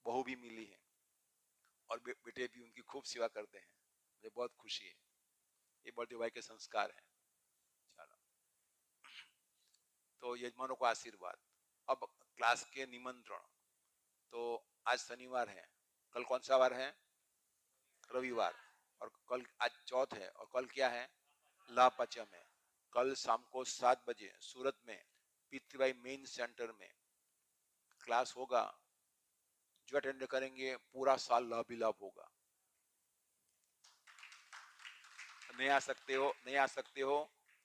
बहू भी मिली है, और बेटे भी उनकी खूब सेवा करते हैं। मुझे बहुत खुशी है, ये बलदेव भाई के संस्कार है। चलो, तो यजमानों को आशीर्वाद। अब क्लास के निमंत्रण, तो आज शनिवार है, कल कौन सा वार है, रविवार, और कल आज चौथ है, और कल क्या है, लाभ पंचम है। कल शाम को 7 बजे सूरत में पीतृबाई मेन सेंटर में क्लास होगा, जो अटेंड करेंगे पूरा साल लाभ ही लाभ होगा। नहीं आ सकते हो, नहीं आ सकते हो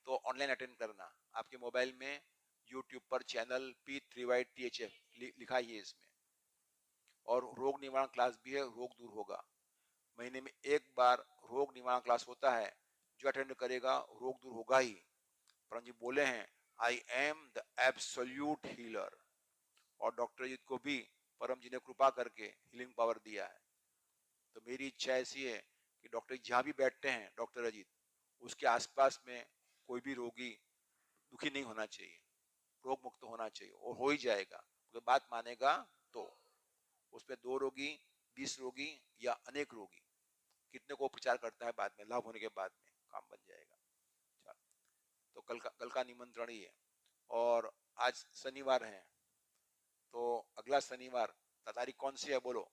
तो ऑनलाइन अटेंड करना, आपके मोबाइल में यूट्यूब पर चैनल P3YTHF लिखा ही है इसमें, और रोग निवारण क्लास भी है, रोग दूर होगा। महीने में एक बार रोग निवारण क्लास होता है, जो अटेंड करेगा रोग दूर होगा ही। परम जी बोले हैं, I am the absolute healer, और डॉक्टर जी को भी परम जी ने कृपा करके हीलिंग पावर दिया है। तो मेरी इच्छा ऐसी है कि डॉक्टर जहाँ भी बैठते हैं, डॉक्टर अजीत, उसके आसपास में कोई भी रोगी दुखी नहीं होना चाहिए, रोग मुक्त होना चाहिए, और हो ही जाएगा तो बात मानेगा। तो उसमें 2 रोगी, 20 रोगी या अनेक रोगी, कितने को उपचार करता है बाद में, लाभ होने के बाद में काम बन जाएगा। चल, तो कल का निमंत्रण ही है, और आज शनिवार है, तो अगला शनिवार तारीख कौन सी है बोलो,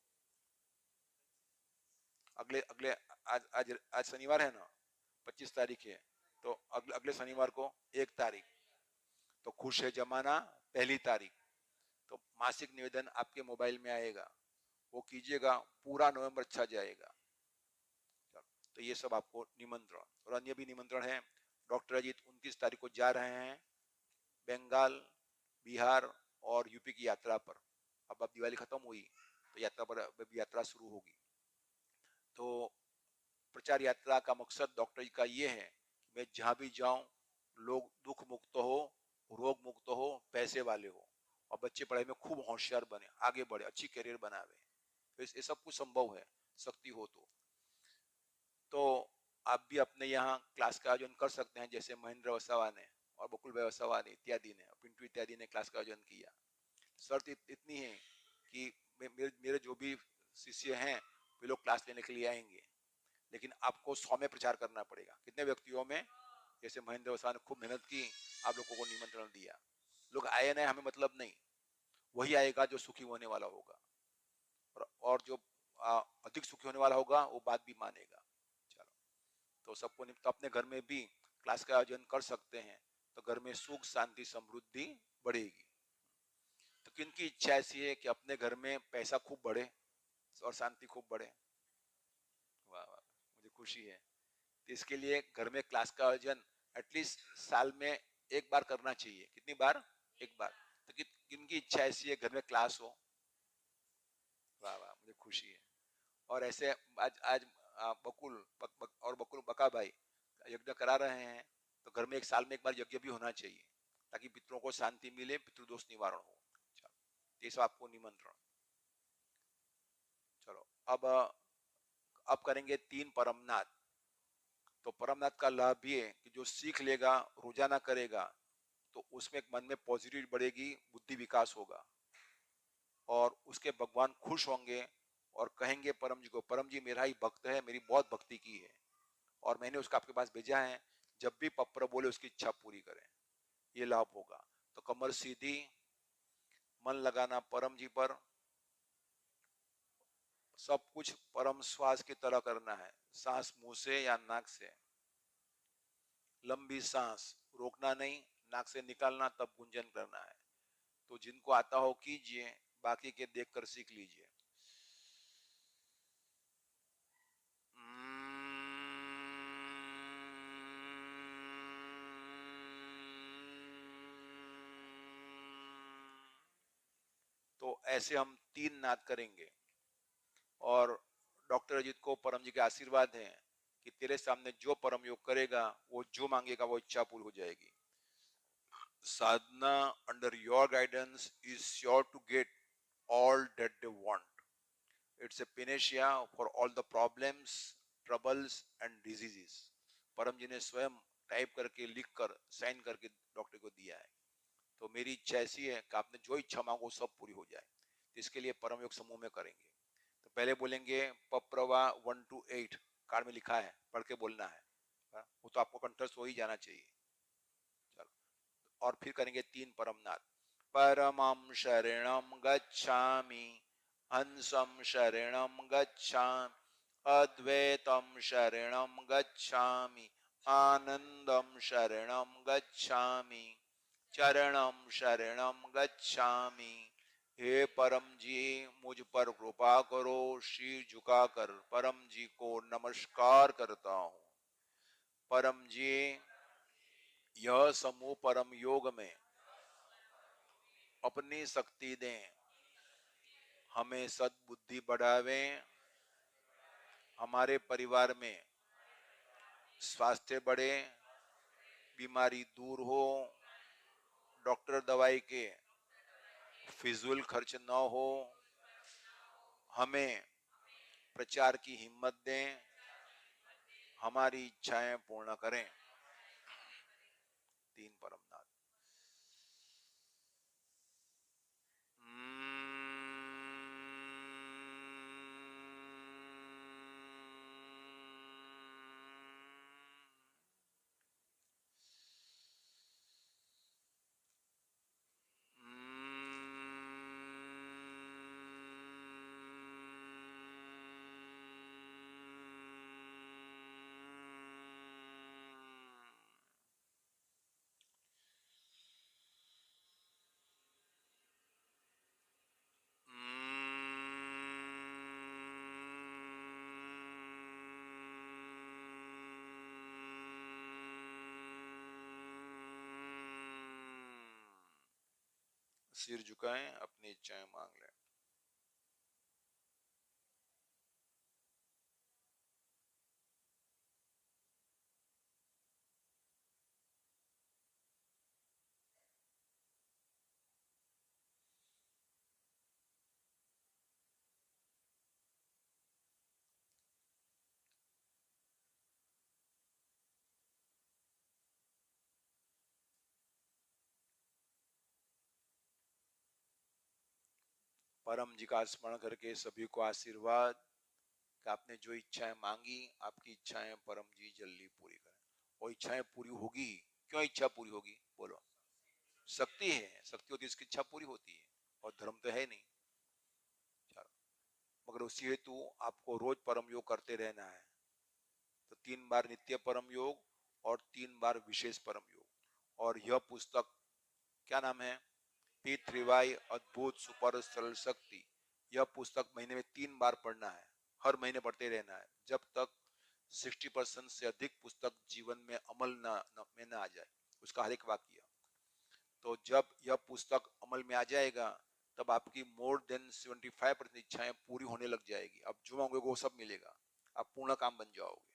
अगले अगले आज आज आज शनिवार है ना, 25 तारीख है, तो अगले शनिवार को 1 तारीख, तो खुश है जमाना 1 तारीख, तो मासिक निवेदन आपके मोबाइल में आएगा, वो कीजिएगा, पूरा नवंबर अच्छा जाएगा। तो ये सब आपको निमंत्रण, और अन्य भी निमंत्रण है। डॉक्टर अजीत 29 तारीख को जा रहे हैं बंगाल, बिहार और यूपी की यात्रा पर। अब दिवाली खत्म हुई तो यात्रा पर यात्रा शुरू होगी। तो प्रचार यात्रा का मकसद डॉक्टर जी का ये है, मैं जहां भी जाऊं लोग दुख मुक्त हो, रोग मुक्त हो, पैसे वाले हो, और बच्चे पढ़ाई में खूब होशियार बने, आगे बढ़े, अच्छी करियर बनावे। तो ये सब कुछ संभव है, शक्ति हो तो आप भी अपने यहाँ क्लास का आयोजन कर सकते हैं, जैसे महेंद्र वसावा ने और बकुल भाई वसावा ने इत्यादि ने, पिंटू इत्यादि ने क्लास का आयोजन किया। शर्त इतनी है कि मेरे जो भी शिष्य हैं वे लोग क्लास लेने के लिए आएंगे, लेकिन आपको 100 में प्रचार करना पड़ेगा। कितने व्यक्तियों में, जैसे महेंद्र वसावा ने खूब मेहनत की, आप लोगों को निमंत्रण दिया, लोग आए ना, हमें मतलब नहीं, वही आएगा जो सुखी होने वाला होगा, और जो अधिक सुखी होने वाला होगा वो बात भी मानेगा। चलो, तो सबको तो अपने घर में भी क्लास का आयोजन कर सकते हैं, तो घर में सुख शांति समृद्धि बढ़ेगी। तो किनकी इच्छा ऐसी है कि अपने घर में पैसा खूब बढ़े और शांति खूब बढ़े, वाह वाह, मुझे खुशी है। तो इसके लिए घर में क्लास का आयोजन एटलीस्ट साल में 1 बार करना चाहिए। कितनी बार, 1 बार। तो किनकी इच्छा ऐसी है घर में क्लास हो, वाह वाह, मुझे खुशी है। और ऐसे आज बकुल और बकुल बका भाई यज्ञ करा रहे हैं, तो घर में 1 साल में 1 बार यज्ञ भी होना चाहिए, ताकि पितरों को शांति मिले, पितृदोष निवारण हो। ये सब आपको निमंत्रण। चलो, अब करेंगे 3 परमनाथ। तो परमनाथ का लाभ भी है कि जो सीख लेगा, रोजाना करेगा, तो उसमें मन में पॉजिटिव बढ़ेगी, बुद्धि विकास होगा, और उसके भगवान खुश होंगे और कहेंगे परम जी को, परम जी मेरा ही भक्त है, मेरी बहुत भक्ति की है, और मैंने उसका आपके पास भेजा है, जब भी पप्पर बोले उसकी इच्छा पूरी करें। ये लाभ होगा। तो कमर सीधी, मन लगाना परम जी पर, सब कुछ परम श्वास की तरह करना है। सांस मुंह से या नाक से, लंबी सांस रोकना नहीं, नाक से निकालना, तब गुंजन करना है। तो जिनको आता हो कीजिए, बाकी के देखकर सीख लीजिए। तो ऐसे हम 3 नाद करेंगे। और डॉक्टर अजीत को परम जी के आशीर्वाद हैं कि तेरे सामने जो परम योग करेगा, वो जो मांगेगा वो इच्छा पूरी हो जाएगी। Sadhana under your guidance is sure to get all that they want. It's a panacea for all the problems, troubles and diseases. परम जी ने स्वयं टाइप करके, लिख कर, साइन करके डॉक्टर को दिया है। तो मेरी इच्छा ऐसी है कि आपने जो इच्छा मांगो सब पूरी हो जाए। तो इसके लिए परम योग समूह में करेंगे। तो पहले बोलेंगे पप्रवा 1 to 8, कार्ड में लिखा है, पढ़ के बोलना है। वो तो आपको कंठस्थ हो ही जाना चाहिए। और फिर करेंगे 3 परमनाद। परमं शरणं गच्छामि, हंसं शरणं गच्छामि, अद्वैतं शरणं गच्छामि, आनंदं शरणं गच्छामि, चरणं शरणं गच्छामि। हे परम जी, मुझ पर कृपा करो। शीर झुकाकर परम जी को नमस्कार करता हूँ। परम जी, यह समूह परम योग में अपनी शक्ति दें, हमें सद्बुद्धि बढ़ावे, हमारे परिवार में स्वास्थ्य बढ़े, बीमारी दूर हो, डॉक्टर दवाई के फिजूल खर्च न हो, हमें प्रचार की हिम्मत दें, हमारी इच्छाएं पूर्ण करें। 3 परमनाद। सिर झुकाएं, अपनी इच्छाएं मांग लें। परम जी का स्मरण करके सभी को आशीर्वाद कि आपने जो इच्छाएं मांगी, आपकी इच्छाएं परम जी जल्दी पूरी करें। और इच्छाएं पूरी होगी। क्यों इच्छा पूरी होगी? बोलो। शक्ति है, शक्ति होती है, इसकी इच्छा पूरी होती है। और धर्म तो है नहीं। चलो, मगर उसी हेतु आपको रोज परम योग करते रहना है। तो 3 बार नित्य परम योग और 3 बार विशेष परम योग। और यह पुस्तक क्या नाम है? P3Y अद्भुत सुपर सरल शक्ति। यह पुस्तक महीने में 3 बार पढ़ना है। हर महीने पढ़ते रहना है जब तक 60% से अधिक पुस्तक जीवन में अमल में ना आ जाए, उसका हर एक वाक्य। तो जब यह पुस्तक अमल में आ जाएगा, तब आपकी मोर देन 75% इच्छाएं पूरी होने लग जाएगी। अब जो मांगोगे वो सब मिलेगा, आप पूर्ण काम बन जाओगे।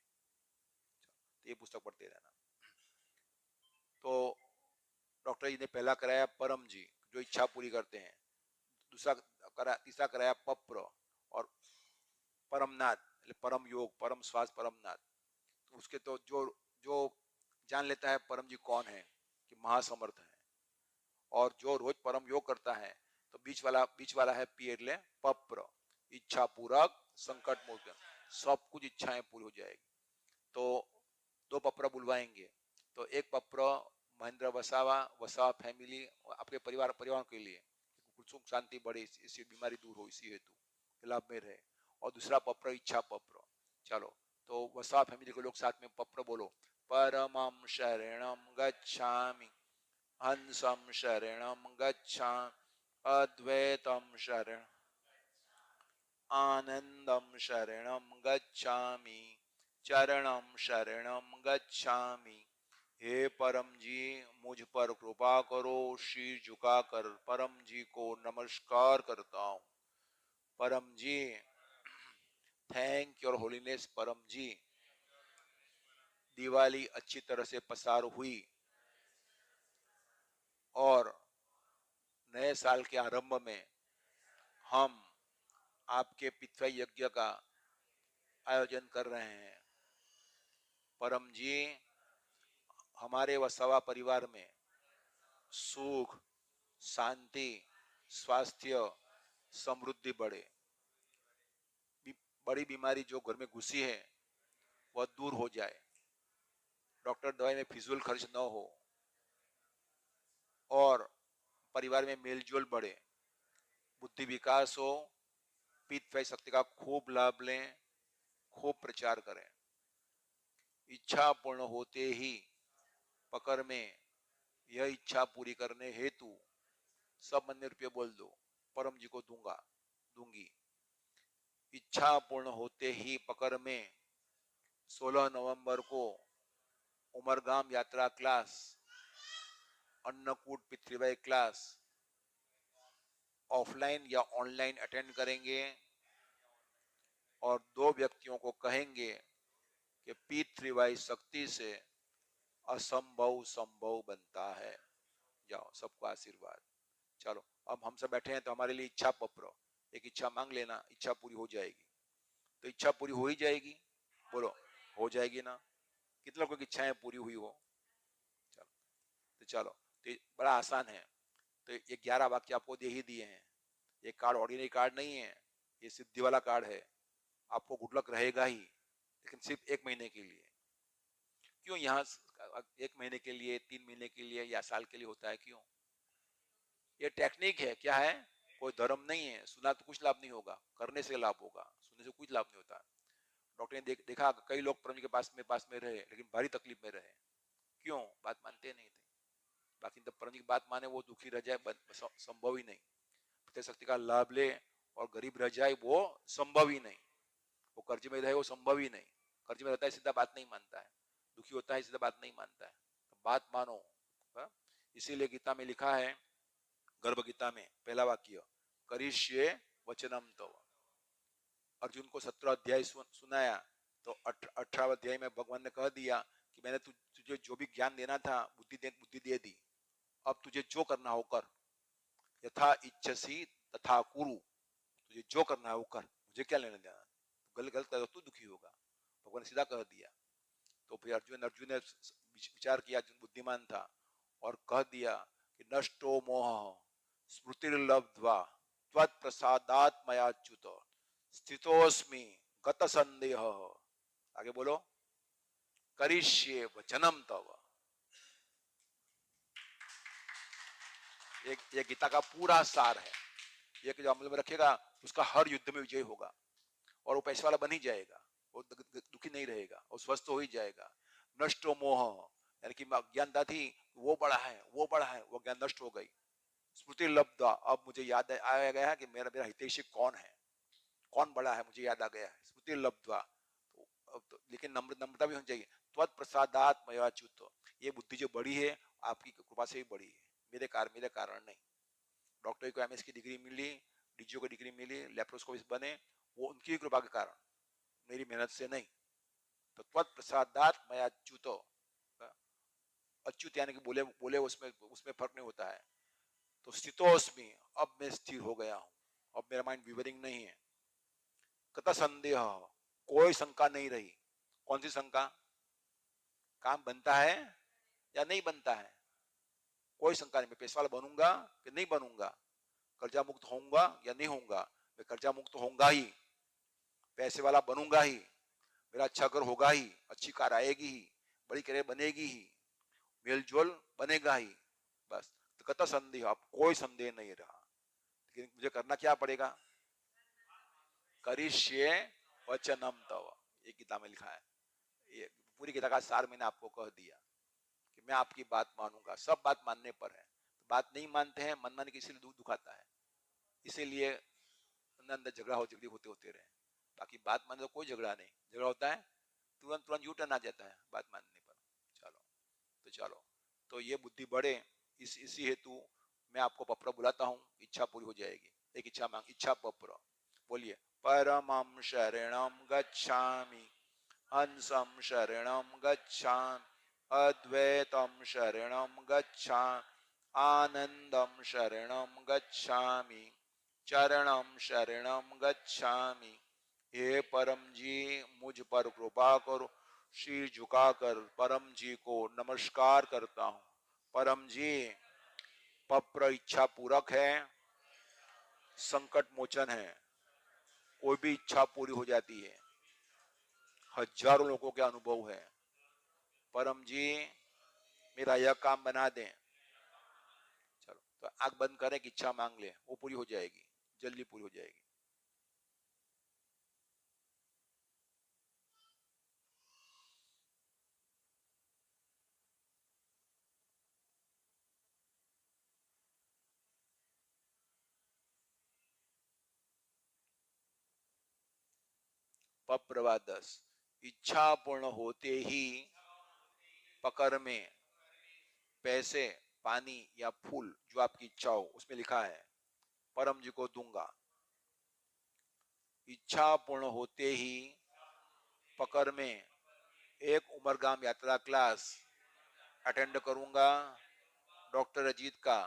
तो ये पुस्तक पढ़ते रहना। तो डॉक्टर जी ने पहला कराया परम जी, जो इच्छा पूरी करते हैं। तीसरा कराया पप्र और परमनाथ, परम योग, परम श्वास, परमनाथ। तो उसके तो जो जो जान लेता है परम जी कौन है, कि महासमर्थ है। और जो रोज परम योग करता है, तो बीच वाला है पीएरले पप्र, इच्छा पूरक संकट मुक्त, सब कुछ इच्छाएं पूरी हो जाएगी। तो 2 पप्र बुलवाएंगे। तो एक पप्र महेंद्र वसावा फैमिली, आपके परिवार के लिए सुख शांति बढ़े, इसी बीमारी दूर हो, इसी हेतु लाभ में रहे। और दूसरा पप्र इच्छा पप्र। चलो तो वसा फैमिली के लोग साथ में पप्र बोलो। परमं शरणं गच्छामि, हंसं शरणं गच्छामि, अद्वैतं शरण, आनंदं शरणं गच्छामि, चरणं शरणं गच्छामि। हे परम जी मुझ पर कृपा करो, शीर झुकाकर परम जी को नमस्कार करता हूँ। परम जी थैंक योर होलीनेस। परम जी दिवाली अच्छी तरह से पसार हुई और नए साल के आरंभ में हम आपके पितृ यज्ञ का आयोजन कर रहे हैं। परम जी हमारे वसवा परिवार में सुख, शांति, स्वास्थ्य, समृद्धि बढ़े। बड़ी बीमारी जो घर में घुसी है वह दूर हो जाए, डॉक्टर दवाई में फिजूल खर्च न हो और परिवार में मेलजोल बढ़े, बुद्धि विकास हो, पित्त शक्ति का खूब लाभ लें, खूब प्रचार करें। इच्छा पूर्ण होते ही पकड़ में यह इच्छा पूरी करने हेतु सब मन में रुपये बोल दो, परम जी को दूंगा दूंगी। इच्छा पूर्ण होते ही पकड़ में 16 नवंबर को उमरगाम यात्रा क्लास, अन्नकूट पितृवय क्लास ऑफलाइन या ऑनलाइन अटेंड करेंगे और 2 व्यक्तियों को कहेंगे कि पितृवय शक्ति से असंभव संभव बनता है। जाओ सबको आशीर्वाद। चलो अब हम सब बैठे हैं तो हमारे लिए इच्छा पत्र, एक इच्छा मांग लेना, इच्छा पूरी हो जाएगी। तो इच्छा पूरी हो ही जाएगी, बोलो हो जाएगी ना? कितने लोगों की इच्छाएं पूरी हुई हो? चलो तो बड़ा आसान है। तो ये 11 वाक्य आपको दे ही दिए हैं। ये कार्ड ऑर्डिनरी कार्ड नहीं है, ये सिद्धि वाला कार्ड है। आपको गुड लक रहेगा ही, लेकिन सिर्फ 1 महीने के लिए। क्यों यहाँ 1 महीने के लिए, 3 महीने के लिए या साल के लिए होता है? क्यों? ये टेक्निक है। क्या है? कोई धर्म नहीं है। सुना तो कुछ लाभ नहीं होगा, करने से लाभ होगा, सुनने से कुछ लाभ नहीं होता। डॉक्टर ने देखा कई लोग परम के पास में रहे लेकिन भारी तकलीफ में रहे। क्यों? बात मानते नहीं थे। बाकी तब परम की बात माने वो दुखी रह जाए संभव ही नहीं। पिता शक्ति का लाभ ले और गरीब रह जाए वो संभव ही नहीं। वो कर्ज में रहे वो संभव ही नहीं। कर्ज में रहता है सीधा बात नहीं मानता है, दुखी होता है सीधा बात नहीं मानता है। तो बात मानो। इसीलिए गीता में लिखा है, गर्भ गीता में पहला वाक्य, करिष्ये वचनम तव। अर्जुन को 17 अध्याय सुनाया तो 18वें अध्याय में भगवान ने कह दिया कि मैंने तुझे जो भी ज्ञान देना था बुद्धि दे दी, अब तुझे जो करना हो कर। यथा इच्छसी तथा कुरु, तुझे जो करना है वो कर, मुझे क्या लेना देना। गलत कर तू दुखी होगा, भगवान ने सीधा कह दिया। तो फिर अर्जुन ने विचार किया, अर्जुन बुद्धिमान था और कह दिया कि नष्टो मोह स्मृतिर्लब्ध्वा त्वत्प्रसादात् मयाच्युत स्थितोस्मि गत संदेह। आगे बोलो, करिष्ये वचनम तव। ये गीता का पूरा सार है। ये जो अमल में रखेगा उसका हर युद्ध में विजय होगा और वो पैसे वाला बन ही जाएगा, वो दुखी नहीं रहेगा, वो स्वस्थ हो ही जाएगा। नष्टो मोह, यानी कि अज्ञानता थी वो बड़ा है वो बड़ा है, वो ज्ञान नष्ट हो गई। स्मृति लब्धा, अब मुझे याद आया गया कि मेरा हितैषी कौन है, कौन बड़ा है, मुझे याद आ गया है। स्मृति लब्ध्वा, तो लेकिन नम्रता भी होनी चाहिए। त्वत् प्रसादात् मयाच्युत, ये बुद्धि जो बड़ी है आपकी कृपा से ही बड़ी है, मेरे कारण नहीं। डॉक्टर को एमएस की डिग्री मिली, डीजीओ की डिग्री मिली, लेप्रोस्कोपिस्ट बने, वो उनकी कृपा के कारण, मेरी मेहनत से नहीं। तो त्वत् प्रसादात् मयाच्युत, अच्युत यानी कि बोले उसमें फर्क नहीं होता है। तो स्थितोस्मि, अब मैं स्थिर हो गया हूं, अब मेरा माइंड विवरिंग नहीं है। कत संदेह, कोई शंका नहीं रही। कौन सी शंका? काम बनता है या नहीं बनता है, कोई शंका नहीं। मैं पैसा वाला बनूंगा कि नहीं बनूंगा, कर्जा मुक्त होऊंगा या नहीं होऊंगा। मैं कर्जा मुक्त होऊंगा ही, पैसे वाला बनूंगा ही, मेरा अच्छा घर होगा ही, अच्छी कार आएगी ही, बड़ी करियर बनेगी ही, मेलजोल बनेगा ही, बस। तो कत संदेह, अब कोई संदेह नहीं रहा। लेकिन मुझे करना क्या पड़ेगा? करिष्ये वचनम तव, ये गीता में लिखा है। ये पूरी गीता का सार मैंने आपको कह दिया कि मैं आपकी बात मानूंगा। सब बात मानने पर है, तो बात नहीं मानते हैं, मन मन किसी दुख आता है, इसीलिए अंदर अंदर झगड़ा होते होते रहे। बाकी बात मानने तो कोई झगड़ा नहीं, झगड़ा होता है तुरंत तुरंत यू टर्न आ जाता है बात मानने पर। चलो तो ये बुद्धि बढ़े, इसी हेतु मैं आपको पप्र बुलाता हूँ, इच्छा पूरी हो जाएगी। एक इच्छा मांग, इच्छा पप्र बोलिए। परमं शरणं गच्छामि, हंसं शरणं गच्छामि, अद्वैतं शरणं गच्छामि, आनंदं शरणं गच्छामि, चरणं शरणं गच्छामि। हे परम जी मुझ पर कृपा करो। शीर झुकाकर परम जी को नमस्कार करता हूँ। परम जी, पप्र इच्छा पूरक है, संकट मोचन है, कोई भी इच्छा पूरी हो जाती है, हजारों लोगों के अनुभव है। परम जी मेरा यह काम बना दें। चलो तो आंख बंद करें कि इच्छा मांग ले, वो पूरी हो जाएगी, जल्दी पूरी हो जाएगी। पप्रवा 10, इच्छा पूर्ण होते ही पकड़ में पैसे, पानी या फूल जो आपकी इच्छा हो, उसमें लिखा है परम जी को दूंगा। इच्छा पूर्ण होते ही पकड़ में एक उमरगाम यात्रा क्लास अटेंड करूंगा, डॉक्टर अजीत का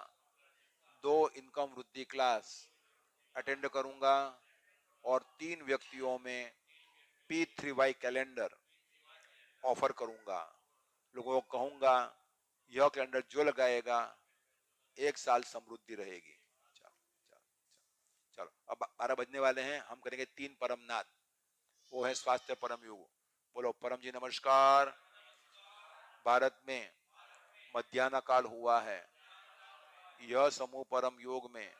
2 इनकम वृद्धि क्लास अटेंड करूंगा, और 3 व्यक्तियों में P3Y कैलेंडर ऑफर करूंगा। लोगों को कहूंगा यह कैलेंडर जो लगाएगा 1 साल समृद्धि रहेगी। चलो चलो चलो, अब 12 बजने वाले हैं, हम करेंगे 3 परम नाद, वो है स्वास्थ्य परम योग। बोलो परम जी नमस्कार। भारत में मध्याह्न काल हुआ है, यह समूह परम योग में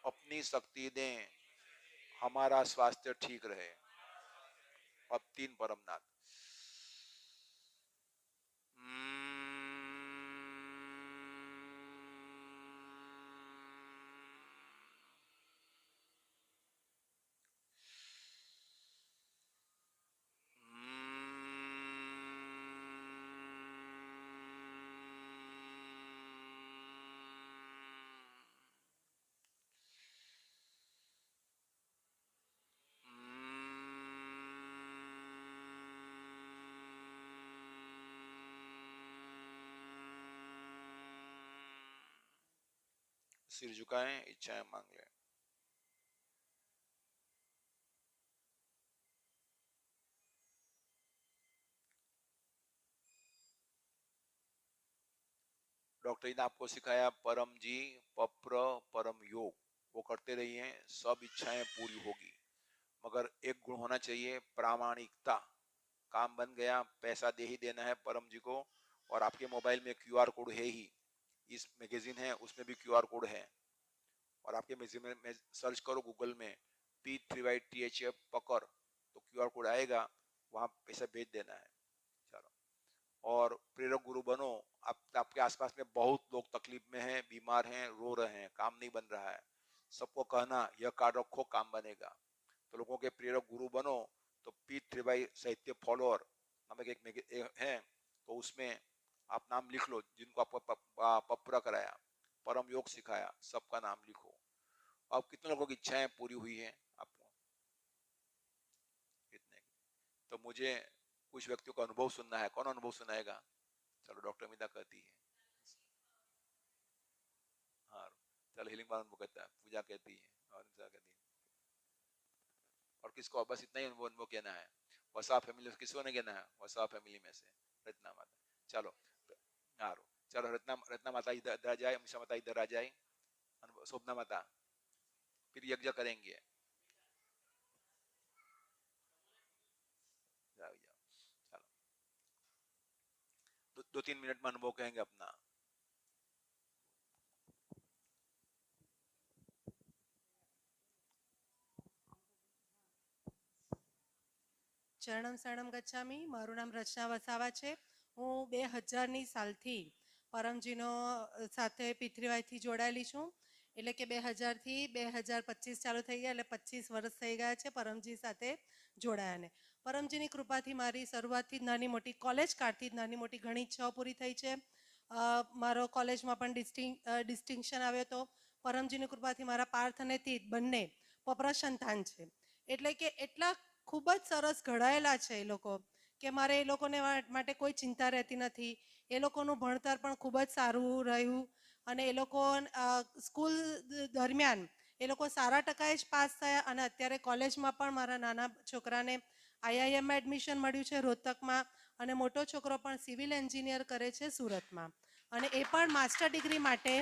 अपनी शक्ति दें, हमारा स्वास्थ्य ठीक रहे। अब 3 परम नाद। सिर झुकाएं, इच्छाएं मांग लें। डॉक्टर जी ने आपको सिखाया परम जी पप्र परम योग, वो करते रहिए, सब इच्छाएं पूरी होगी। मगर एक गुण होना चाहिए, प्रामाणिकता। काम बन गया, पैसा दे ही देना है परम जी को, और आपके मोबाइल में क्यूआर कोड है ही, इस मैगजीन है उसमें भी क्यूआर कोड है, और आपके मैगजीन में सर्च करो गूगल में P3YTHF पकड़, तो क्यूआर कोड आएगा, वहां पैसा भेज देना है। चलो, और प्रेरक गुरु बनो। आपके आसपास में बहुत लोग तकलीफ में हैं, बीमार हैं, रो रहे हैं, काम नहीं बन रहा है, सबको कहना यह कार्ड रखो काम बनेगा। तो लोगों के प्रेरक गुरु बनो। तो P3Y साहित्य फॉलोअर नामक एक है, तो उसमें आप नाम लिख लो, जिनको आपको पप्रा कराया, परम योग सिखाया, सबका नाम लिखो। अब कितने लोगों की इच्छाएं पूरी हुई है आपको? कितने? तो मुझे कुछ व्यक्तियों का अनुभव सुनना है। कौन अनुभव सुनाएगा? चलो, डॉक्टर मिता कहती है। हाँ चलो, हीलिंग बार अनुभव कहता है, पूजा कहती है, और कहती है। और किसको? बस इतना ही अनुभव कहना है। वसा फैमिली किसको नहीं कहना है? वसा फैमिली में से रत्ना माता। चलो हाँ, चलो रत्ना माता इधर आ जाए, मिश्रा माता इधर आ जाए, शोभना माता, फिर यज्ञ करेंगे। जाओ जाओ, चलो 2-3 मिनट में अनुभव कहेंगे अपना। શરણમ શરણમ ગચ્છામી. મારું નામ રચના વસાવા છે. હું 2000ની સાલથી પરમજીનો સાથે P3Y થી જોડાયેલી છું. એટલે કે 2000થી 2025 ચાલુ થઈ ગયા, એટલે 25 વર્ષ થઈ ગયા છે પરમજી સાથે જોડાયાને. પરમજીની કૃપાથી મારી શરૂઆતથી જ નાની મોટી કોલેજ કાળથી જ નાની મોટી ઘણી ઈચ્છાઓ પૂરી થઈ છે. મારો કોલેજમાં પણ ડિસ્ટિંક્શન આવ્યો હતો. પરમજીની કૃપાથી મારા પાર્થ અને તીર્થ બંને પપરા સંતાન છે. એટલે કે એટલા ખૂબ જ સરસ ઘડાયેલા છે એ લોકો કે મારે એ લોકોને માટે કોઈ ચિંતા રહેતી નથી. એ લોકોનું ભણતર પણ ખૂબ જ સારું રહ્યું અને એ લોકો સ્કૂલ દરમિયાન એ લોકો સારા ટકાએ જ પાસ થયા અને અત્યારે કોલેજમાં પણ મારા નાના છોકરાને IIMમાં એડમિશન મળ્યું છે રોહતકમાં અને મોટો છોકરો પણ સિવિલ એન્જિનિયર કરે છે સુરતમાં અને એ પણ માસ્ટર ડિગ્રી માટે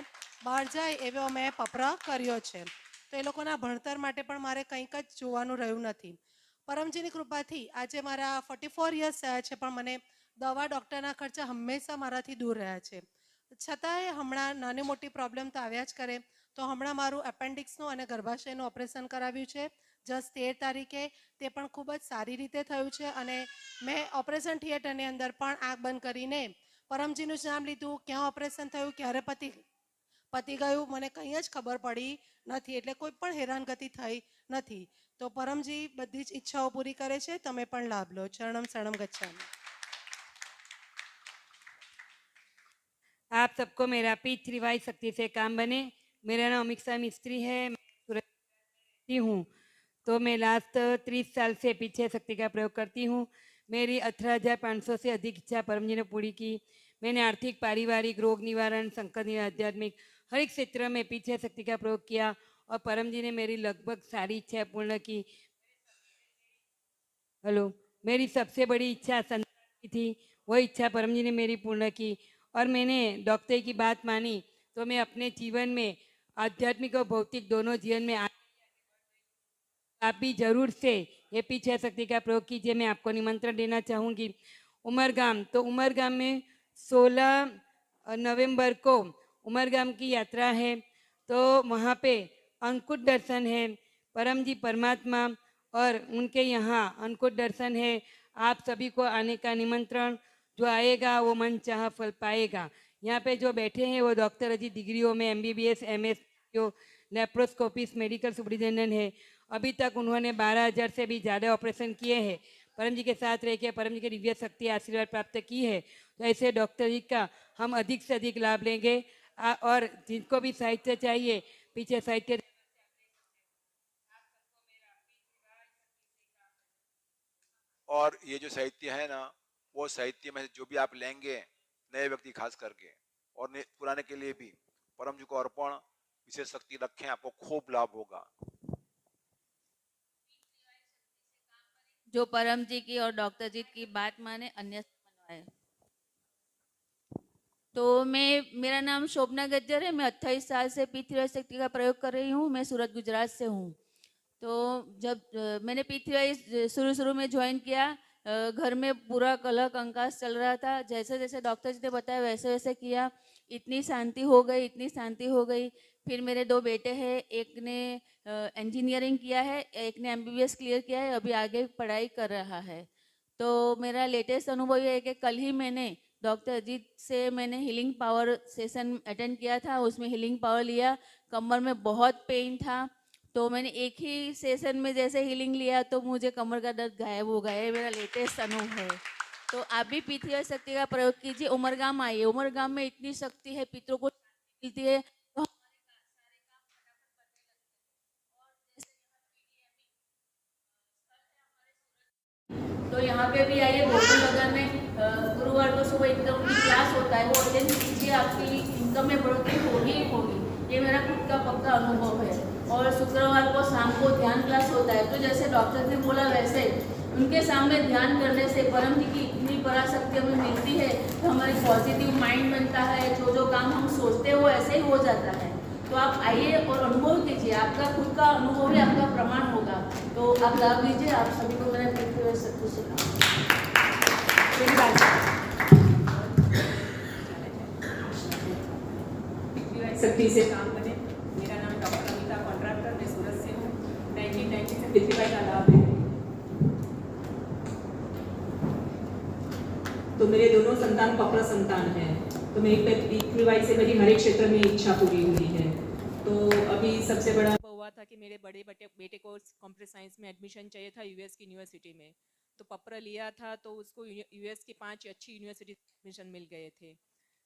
બહાર જાય એવો મેં પપરા કર્યો છે. તો એ લોકોના ભણતર માટે પણ મારે કંઈક જ જોવાનું રહ્યું નથી. પરમજીની કૃપાથી આજે મારા 44 યર્સ થયા છે પણ મને દવા ડૉક્ટરના ખર્ચા હંમેશા મારાથી દૂર રહ્યા છે. છતાંય હમણાં નાની મોટી પ્રોબ્લેમ તો આવ્યા જ કરે. તો હમણાં મારું એપેન્ડિક્સનું અને ગર્ભાશયનું ઓપરેશન કરાવ્યું છે જસ્ટ 13 તારીખે. તે પણ ખૂબ જ સારી રીતે થયું છે અને મેં ઓપરેશન થિયેટરની અંદર પણ આંખ બંધ કરીને પરમજીનું જ નામ લીધું. ક્યાં ઓપરેશન થયું, ક્યારે પતી ગયું, મને કંઈ જ ખબર પડી નથી. એટલે કોઈ પણ હેરાનગતિ થઈ નથી. તો પરમજી બધી જ ઈચ્છાઓ પૂરી કરે છે. તમે પણ લાભ લો. શરણમ શરણમ गच्छामि. आप सबको मेरा P3Y शक्ति से काम बने. मेरा नाम अमीक्षा मिस्त्री है, मैं सूरत रहती हूँ. तो मैं लास्ट 30 साल से पीछे शक्ति का प्रयोग करती हूँ. मेरी 18,500 से अधिक इच्छा परम जी ने पूरी की. मैंने आर्थिक, पारिवारिक, रोग निवारण, संकट निवारण, आध्यात्मिक हर एक क्षेत्र में पीछे शक्ति का प्रयोग किया और परम जी ने मेरी लगभग सारी इच्छा पूर्ण की. मेरी सबसे बड़ी इच्छा संतान की थी, वो इच्छा परम जी ने मेरी पूर्ण की और मैंने डॉक्टर की बात मानी. तो मैं अपने जीवन में आध्यात्मिक और भौतिक दोनों जीवन में आप भी जरूर से ये पीछे शक्ति का प्रयोग कीजिए. मैं आपको निमंत्रण देना चाहूँगी उमरगाम. तो उमरगाम में 16 नवंबर को उमरगाम की यात्रा है. तो वहाँ पे अंकुट दर्शन है, परम जी परमात्मा और उनके यहाँ अंकुट दर्शन है. आप सभी को आने का निमंत्रण. जो आएगा वो मन चाह फल पाएगा. यहाँ पे जो बैठे हैं वो डॉक्टर अजी डिग्रियों में MBBS MS जो लेप्रोस्कोपिस्ट मेडिकल सुपरिटेंडेंट है. अभी तक उन्होंने 12,000 से भी ज़्यादा ऑपरेशन किए हैं. परम जी के साथ रह के परम जी की दिव्य शक्ति आशीर्वाद प्राप्त की है. तो ऐसे डॉक्टर जी का हम अधिक से अधिक लाभ लेंगे और जिनको भी साहित्य चाहिए पीछे साहित्य. और ये जो साहित्य है ना, वो साहित्य में जो भी आप लेंगे नए व्यक्ति खास करके और पुराने के लिए भी परम जी को अर्पण, विशेष शक्ति रखें, आपको खूब लाभ होगा. जो परम जी की और डॉक्टर जी की बात माने, अन्य मनवाए. तो मेरा नाम शोभना गज्जर है. मैं 28 साल से P3Y शक्ति का प्रयोग कर रही हूँ. मैं सूरत गुजरात से हूँ. तो जब मैंने P3Y शुरू में ज्वाइन किया, घर में पूरा कलह कंकास चल रहा था. जैसे जैसे डॉक्टर जी ने बताया वैसे वैसे किया. इतनी शांति हो गई. फिर मेरे 2 बेटे हैं. एक ने इंजीनियरिंग किया है, एक ने MBBS क्लियर किया है, अभी आगे पढ़ाई कर रहा है. तो मेरा लेटेस्ट अनुभव ये है कि कल ही मैंने डॉक्टर अजीत से मैंने हीलिंग पावर सेशन अटेंड किया था. उसमें हीलिंग पावर लिया. कमर में बहुत पेन था. तो मैंने एक ही सेशन में जैसे हीलिंग लिया तो मुझे कमर का दर्द गायब हो गया. ये मेरा लेटेस्ट अनुभव है. तो आप भी P3Y शक्ति का प्रयोग कीजिए. उमरगाम आइए. उमरगाम में इतनी शक्ति है, पितरों को मिलती है. तो यहाँ पे भी आइए. गोकुल नगर में गुरुवार को सुबह इनकम की क्लास होता है, वो अटेंड कीजिए. आपकी इनकम में बढ़ोतरी होगी ही होगी. ये मेरा खुद का पक्का अनुभव है. और शुक्रवार को शाम को ध्यान क्लास होता है. तो जैसे डॉक्टर ने बोला वैसे उनके सामने ध्यान करने से परम जी की इतनी पराशक्ति हमें मिलती है. तो हमारी पॉजिटिव माइंड बनता है. जो काम हम सोचते हैं वो ऐसे ही हो जाता है. तो आप आइए और अनुभव कीजिए. आपका खुद का अनुभव ही आपका प्रमाण होगा. तो आप लाभ लीजिए. आप सभी को मैंने P3Y शक्ति से शक्ति से काम करें. मेरा नाम डॉक्टर अमिता कॉन्ट्रैक्टर, मैं सूरत से हूँ. 1990 से P3Y का लाभ है. संतान पप्र संतान है, तो मेरी पीतृवाई से मेरी हर एक क्षेत्र में इच्छा पूरी हुई है। तो अभी सबसे बड़ा हुआ था कि मेरे बड़े बेटे को कंप्यूटर साइंस में एडमिशन चाहिए था यूएस की यूनिवर्सिटी में, तो पप्र लिया था तो उसको यूएस की 5 अच्छी यूनिवर्सिटी एडमिशन मिल गए थे।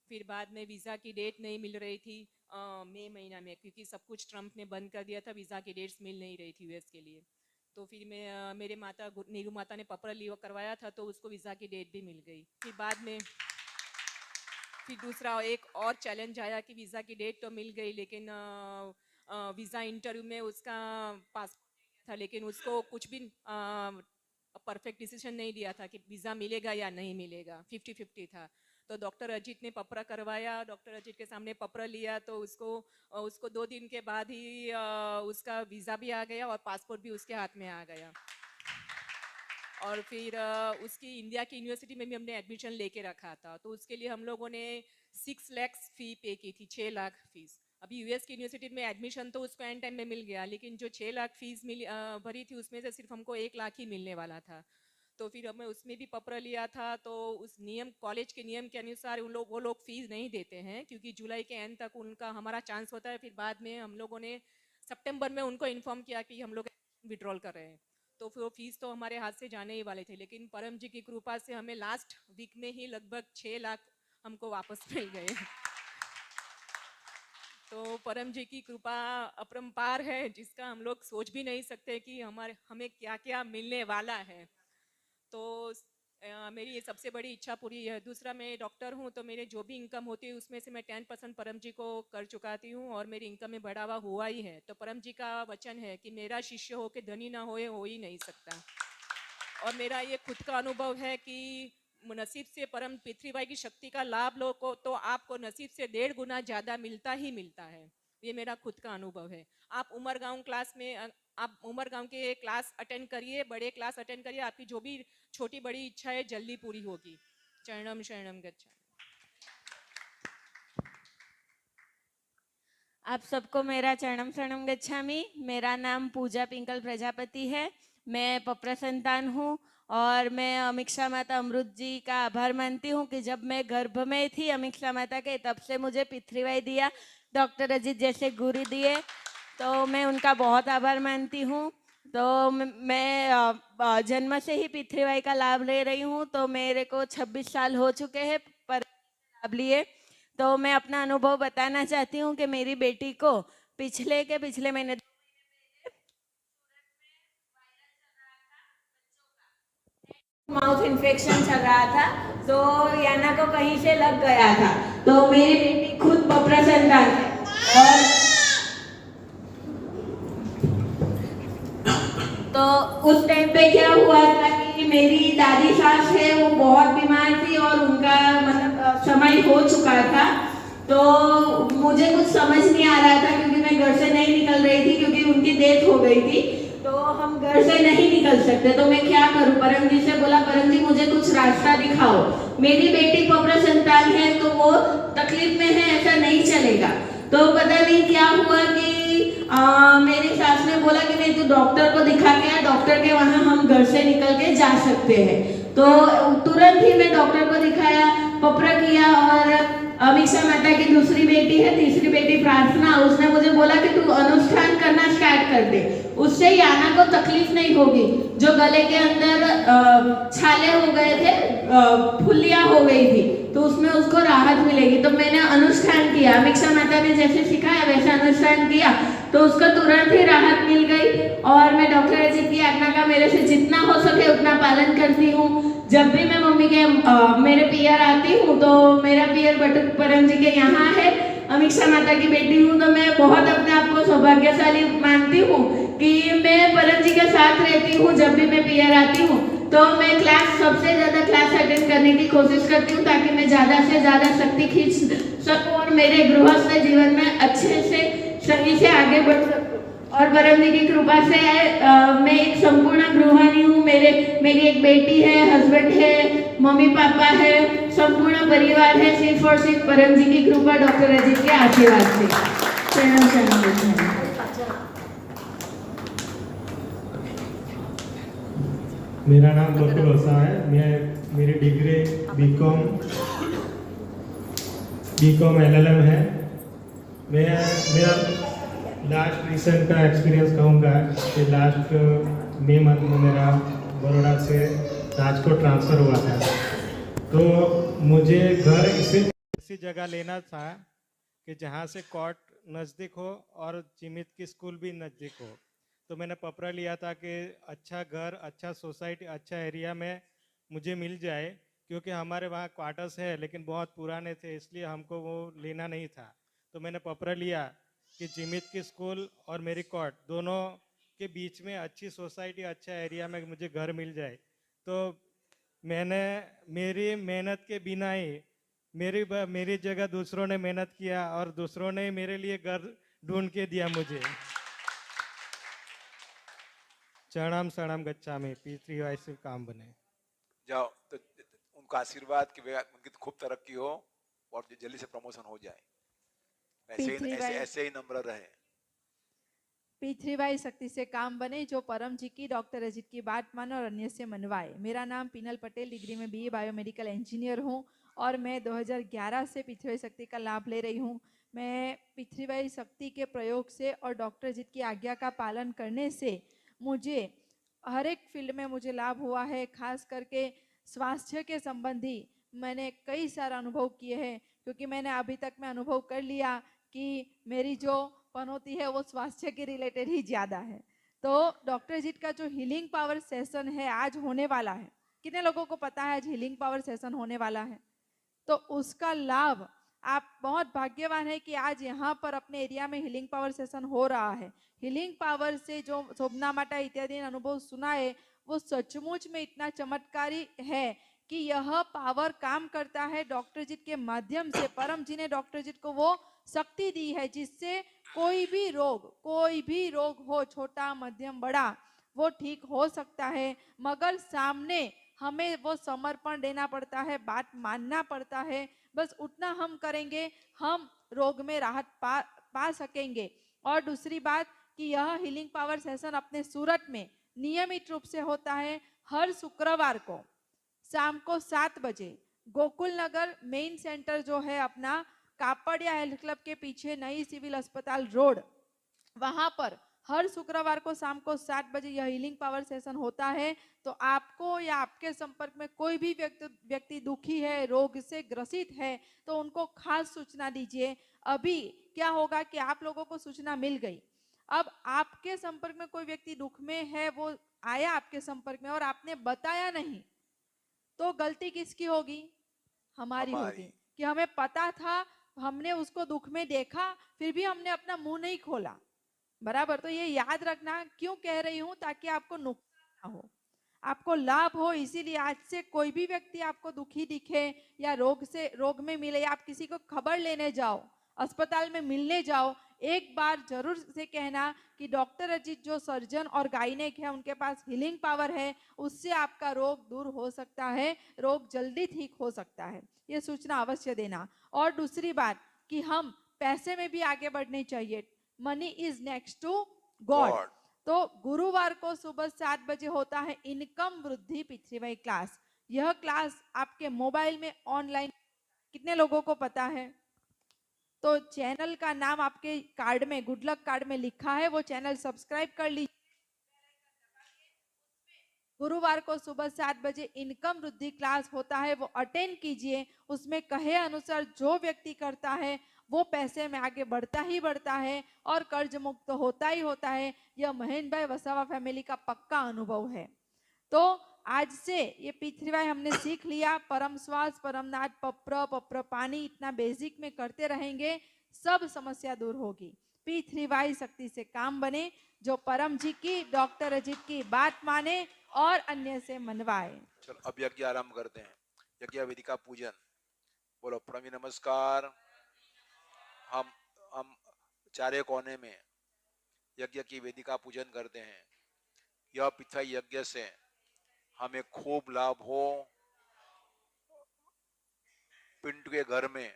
फिर बाद में वीज़ा की डेट नहीं मिल रही थी मई महीना में, क्योंकि सब कुछ ट्रम्प ने बंद कर दिया था, वीज़ा की डेट्स मिल नहीं रही थी यूएस के लिए। तो फिर मैं मेरे माता नीरू माता ने पप्र लिया करवाया था, तो उसको वीज़ा की डेट भी मिल गई। फिर बाद में फिर दूसरा एक और चैलेंज आया कि वीज़ा की डेट तो मिल गई, लेकिन वीज़ा इंटरव्यू में उसका पासपोर्ट था, लेकिन उसको कुछ भी परफेक्ट डिसीजन नहीं दिया था कि वीज़ा मिलेगा या नहीं मिलेगा, 50-50 था। तो डॉक्टर अजीत ने पप्र करवाया, डॉक्टर अजीत के सामने पप्र लिया, तो उसको 2 दिन के बाद ही उसका वीज़ा भी आ गया और पासपोर्ट भी उसके हाथ में आ गया। और फिर उसकी इंडिया की यूनिवर्सिटी में भी हमने एडमिशन लेके रखा था, तो उसके लिए हम लोगों ने 6 लाख फ़ी पे की थी, 6 लाख फीस। अभी यूएस की यूनिवर्सिटी में एडमिशन तो उसको एंड टाइम में मिल गया, लेकिन जो 6 लाख फीस भरी थी उसमें से सिर्फ हमको 1 लाख ही मिलने वाला था। तो फिर हमें उसमें भी पप्र लिया था, तो उस नियम कॉलेज के नियम के अनुसार वो लोग फीस नहीं देते हैं, क्योंकि जुलाई के एंड तक उनका हमारा चांस होता है। फिर बाद में हम लोगों ने सितंबर में उनको इन्फॉर्म किया कि हम लोग विड्रॉल कर रहे हैं, तो फिर वो फीस तो हमारे हाथ से जाने ही वाले थे, लेकिन परम जी की कृपा से हमें लास्ट वीक में ही लगभग 6 लाख हमको वापस मिल गए। तो परम जी की कृपा अपरंपार है, जिसका हम लोग सोच भी नहीं सकते कि हमें क्या क्या मिलने वाला है। तो मेरी ये सबसे बड़ी इच्छा पूरी है। दूसरा, मैं डॉक्टर हूँ, तो मेरे जो भी इनकम होती है उसमें से मैं 10% परम जी को कर चुकाती हूँ, और मेरी इनकम में बढ़ावा हुआ ही है। तो परम जी का वचन है कि मेरा शिष्य हो के धनी ना होए हो ही नहीं सकता। और मेरा ये खुद का अनुभव है कि नसीब से परम पृथ्वीबाई की शक्ति का लाभ लो को तो आपको नसीब से 1.5 गुना ज़्यादा मिलता ही मिलता है। ये मेरा खुद का अनुभव है। आप उमरगांव के क्लास अटेंड करिए, बड़े क्लास अटेंड करिए, आपकी जो भी छोटी बड़ी इच्छा है जल्दी पूरी होगी। चरणम शरणम गच्छामि। आप सबको मेरा चरणम शरणम गच्छामि। मेरा नाम पूजा पिंकल प्रजापति है। मैं पप्र संतान हूँ, और मैं अमीक्षा माता अमृत जी का आभार मानती हूँ कि जब मैं गर्भ में थी अमीक्षा माता के, तब से मुझे पितृवाई दिया, डॉक्टर अजीत जैसे गुरु दिए, तो मैं उनका बहुत आभार मानती हूँ। तो मैं जन्म से ही पितृवाई का लाभ ले रही हूँ, तो मेरे को 26 साल हो चुके हैं पर लाभ लिए। तो मैं अपना अनुभव बताना चाहती हूँ कि मेरी बेटी को पिछले महीने माउथ इन्फेक्शन चल रहा था, तो याना को कहीं से लग गया था। तो मेरी बेटी खुद पप्र संतान है, और तो उस टाइम पे क्या हुआ था कि मेरी दादी सास है, वो बहुत बीमार थी और उनका मतलब समय हो चुका था। तो मुझे कुछ समझ नहीं आ रहा था, क्योंकि मैं घर से नहीं निकल रही थी, क्योंकि उनकी डेथ हो गई थी, तो हम घर से नहीं निकल सकते। तो मैं क्या करूं, परम जी से बोला, परम जी मुझे कुछ रास्ता दिखाओ। मेरी बेटी पप्र संतान है, तो वो तकलीफ में है, ऐसा नहीं चलेगा। तो पता नहीं क्या हुआ कि मेरी सास ने बोला कि नहीं, तू डॉक्टर को दिखा के आ, डॉक्टर के वहाँ हम घर से निकल के जा सकते हैं। तो तुरंत ही मैं डॉक्टर को दिखाया, पप्र किया, और अमीक्षा माता की दूसरी बेटी है, तीसरी बेटी प्रार्थना, उसने मुझे बोला कि तू अनुष्ठान करना स्टार्ट कर दे, उससे याना को तकलीफ नहीं होगी। जो गले के अंदर छाले हो गए थे, फुल्लियां हो गई थी, तो उसमें उसको राहत मिलेगी। तो मैंने अनुष्ठान किया, अमीक्षा माता ने जैसे सिखाया वैसे अनुष्ठान किया, तो उसको तुरंत ही राहत मिल गई। और मैं डॉक्टर अजीत की आज्ञा का मेरे से जितना हो सके उतना पालन करती हूँ। जब भी मैं मम्मी के मेरे पियर आती हूँ, तो मेरा पियर बटुक परम जी के यहाँ है, अमीक्षा माता की बेटी हूँ, तो मैं बहुत अपने आप को सौभाग्यशाली मानती हूँ कि मैं परम जी के साथ रहती हूँ। जब भी मैं पियर आती हूँ, तो मैं सबसे ज़्यादा क्लास अटेंड करने की कोशिश करती हूँ, ताकि मैं ज़्यादा से ज़्यादा शक्ति खींच सकूँ और मेरे गृहस्थ जीवन में अच्छे से सही से आगे बढ़ सकूँ। और परम जी की कृपा से मैं एक संपूर्ण गृहिणी हूँ। मेरी एक बेटी है, हस्बैंड है, मम्मी पापा है, संपूर्ण परिवार है, सिर्फ और सिर्फ परम जी की कृपा, डॉक्टर अजीत के आशीर्वाद से। शरणम शरणम। मेरा नाम बकुल वसा है। मेरी डिग्री बीकॉम बीकॉम LLM है। मैं मेरा लास्ट रिसेंट का एक्सपीरियंस कहूँगा कि लास्ट मई मंथ में मेरा बड़ौदा से राजकोट ट्रांसफ़र हुआ था। तो मुझे घर ऐसी जगह लेना था कि जहाँ से कोर्ट नज़दीक हो और चिमित की स्कूल भी नज़दीक हो। तो मैंने पपरा लिया था कि अच्छा घर, अच्छा सोसाइटी, अच्छा एरिया में मुझे मिल जाए, क्योंकि हमारे वहाँ क्वार्टर्स है लेकिन बहुत पुराने थे, इसलिए हमको वो लेना नहीं था। तो मैंने पपरा लिया कि चिमित की स्कूल और मेरी कोर्ट दोनों के बीच में अच्छी सोसाइटी, अच्छा एरिया में मुझे घर मिल जाए। तो मैंने मेरी मेहनत के बिना ही मेरी जगह दूसरों ने मेहनत किया और दूसरों ने मेरे लिए घर ढूंढ के दिया मुझे। चरणाम शरणम गच्छामि, P3Y से काम बने। जाओ तो उनका आशीर्वाद कि उनकी खूब तरक्की हो और जल्दी से प्रमोशन हो जाए। ऐसे ही नम्र रहे। P3Y शक्ति से काम बने, जो परम जी की, डॉक्टर अजित की बात माने और अन्य से मनवाए। मेरा नाम पिनल पटेल, डिग्री में BA बायोमेडिकल इंजीनियर हूँ और मैं 2011 से P3Y शक्ति का लाभ ले रही हूँ। मैं P3Y शक्ति के प्रयोग से और डॉक्टर अजित की आज्ञा का पालन करने से मुझे हर एक फील्ड में मुझे लाभ हुआ है। खास करके स्वास्थ्य के संबंधी मैंने कई सारा अनुभव किए हैं, क्योंकि मैंने अभी तक में अनुभव कर लिया कि मेरी जो पनौती है वो स्वास्थ्य के रिलेटेड ही ज़्यादा है। तो डॉक्टर अजित का जो हीलिंग पावर सेशन है आज होने वाला है, कितने लोगों को पता है आज हीलिंग पावर सेशन होने वाला है? तो उसका लाभ, आप बहुत भाग्यवान है कि आज यहाँ पर अपने एरिया में हीलिंग पावर सेशन हो रहा है। हीलिंग पावर से जो शोभना माता इत्यादि अनुभव सुना है वो सचमुच में इतना चमत्कारी है कि यह पावर काम करता है डॉक्टर जी के माध्यम से। परम जी ने डॉक्टर जी को वो शक्ति दी है जिससे कोई भी रोग हो, छोटा मध्यम बड़ा, वो ठीक हो सकता है। मगर सामने हमें वो समर्पण देना पड़ता है, बात मानना पड़ता है। बस उतना हम करेंगे, हम रोग में राहत पा सकेंगे। और दूसरी बात कि यह हीलिंग पावर सेशन अपने सूरत में नियमित रूप से होता है हर शुक्रवार को शाम को 7 बजे। गोकुल नगर मेन सेंटर जो है अपना कापड़िया हेल्थ क्लब के पीछे नई सिविल अस्पताल रोड, वहां पर हर शुक्रवार को शाम को 7 बजे यह हीलिंग पावर सेशन होता है। तो आपको या आपके संपर्क में कोई भी व्यक्ति दुखी है, रोग से ग्रसित है, तो उनको खास सूचना दीजिए। अभी क्या होगा कि आप लोगों को सूचना मिल गई, अब आपके संपर्क में कोई व्यक्ति दुख में है, वो आया आपके संपर्क में और आपने बताया नहीं, तो गलती किसकी होगी? हमारी होगी कि हमें पता था, हमने उसको दुख में देखा, फिर भी हमने अपना मुंह नहीं खोला। बराबर? तो ये याद रखना, क्यों कह रही हूं, ताकि आपको नुकसान ना हो, आपको लाभ हो। इसीलिए आज से कोई भी व्यक्ति आपको दुखी दिखे या रोग में मिले, या आप किसी को खबर लेने जाओ, अस्पताल में मिलने जाओ, एक बार जरूर से कहना कि डॉक्टर अजित जो सर्जन और गायनेक है उनके पास हीलिंग पावर है, उससे आपका रोग दूर हो सकता है, रोग जल्दी ठीक हो सकता है। ये सूचना अवश्य देना। और दूसरी बात कि हम पैसे में भी आगे बढ़ने चाहिए। Money is next to God. तो गुरुवार को सुबह 7 बजे होता है इनकम वृद्धि P3Y क्लास। यह क्लास आपके मोबाइल में ऑनलाइन, कितने लोगों को पता है? तो चैनल का नाम आपके कार्ड में, गुड लक कार्ड में लिखा है, वो चैनल सब्सक्राइब कर लीजिए। गुरुवार को सुबह 7 बजे इनकम वृद्धि क्लास होता है, वो अटेंड कीजिए। उसमें कहे अनुसार जो व्यक्ति करता है वो पैसे में आगे बढ़ता ही बढ़ता है और कर्ज मुक्त होता ही होता है। यह महेंद्र भाई वसावा फैमिली का पक्का अनुभव है। तो आज से ये P3Y हमने सीख लिया, परम श्वास, परमनाथ, पप्र पानी, इतना बेसिक में करते रहेंगे, सब समस्या दूर होगी। P3Y शक्ति से काम बने, जो परम जी की, डॉक्टर अजित की बात माने और अन्य से मनवाए। चलो अब यज्ञ आरंभ करते हैं। यज्ञ वेदिका पूजन। बोलो प्रणामी नमस्कार। हम चारे कोने में यज्ञ की वेदिका पूजन करते हैं। यह P3Y यज्ञ से हमें खूब लाभ हो, पिंटू के घर में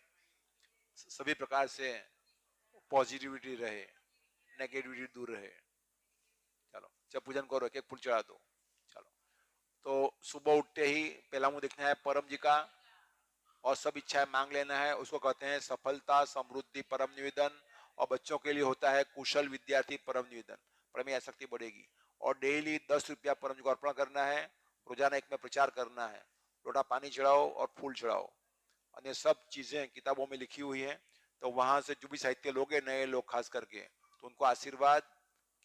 सभी प्रकार से पॉजिटिविटी रहे, नेगेटिविटी दूर रहे। चलो जब पूजन करो, एक फूल चढ़ा दो। चलो तो सुबह उठते ही पहला मुंह देखना है परम जी का और सब इच्छाएं मांग लेना है, उसको कहते हैं सफलता समृद्धि परम निवेदन। और बच्चों के लिए होता है कुशल विद्यार्थी परम निवेदन, परम आसक्ति बढ़ेगी। और डेली 10 रुपया परम जी को अर्पण करना है, रोजाना एक में प्रचार करना है, लोटा पानी चढ़ाओ और फूल चढ़ाओ। अन्य सब चीजें किताबों में लिखी हुई हैं, तो वहां से जो भी साहित्य लोगे, नए लोग खास करके, तो उनको आशीर्वाद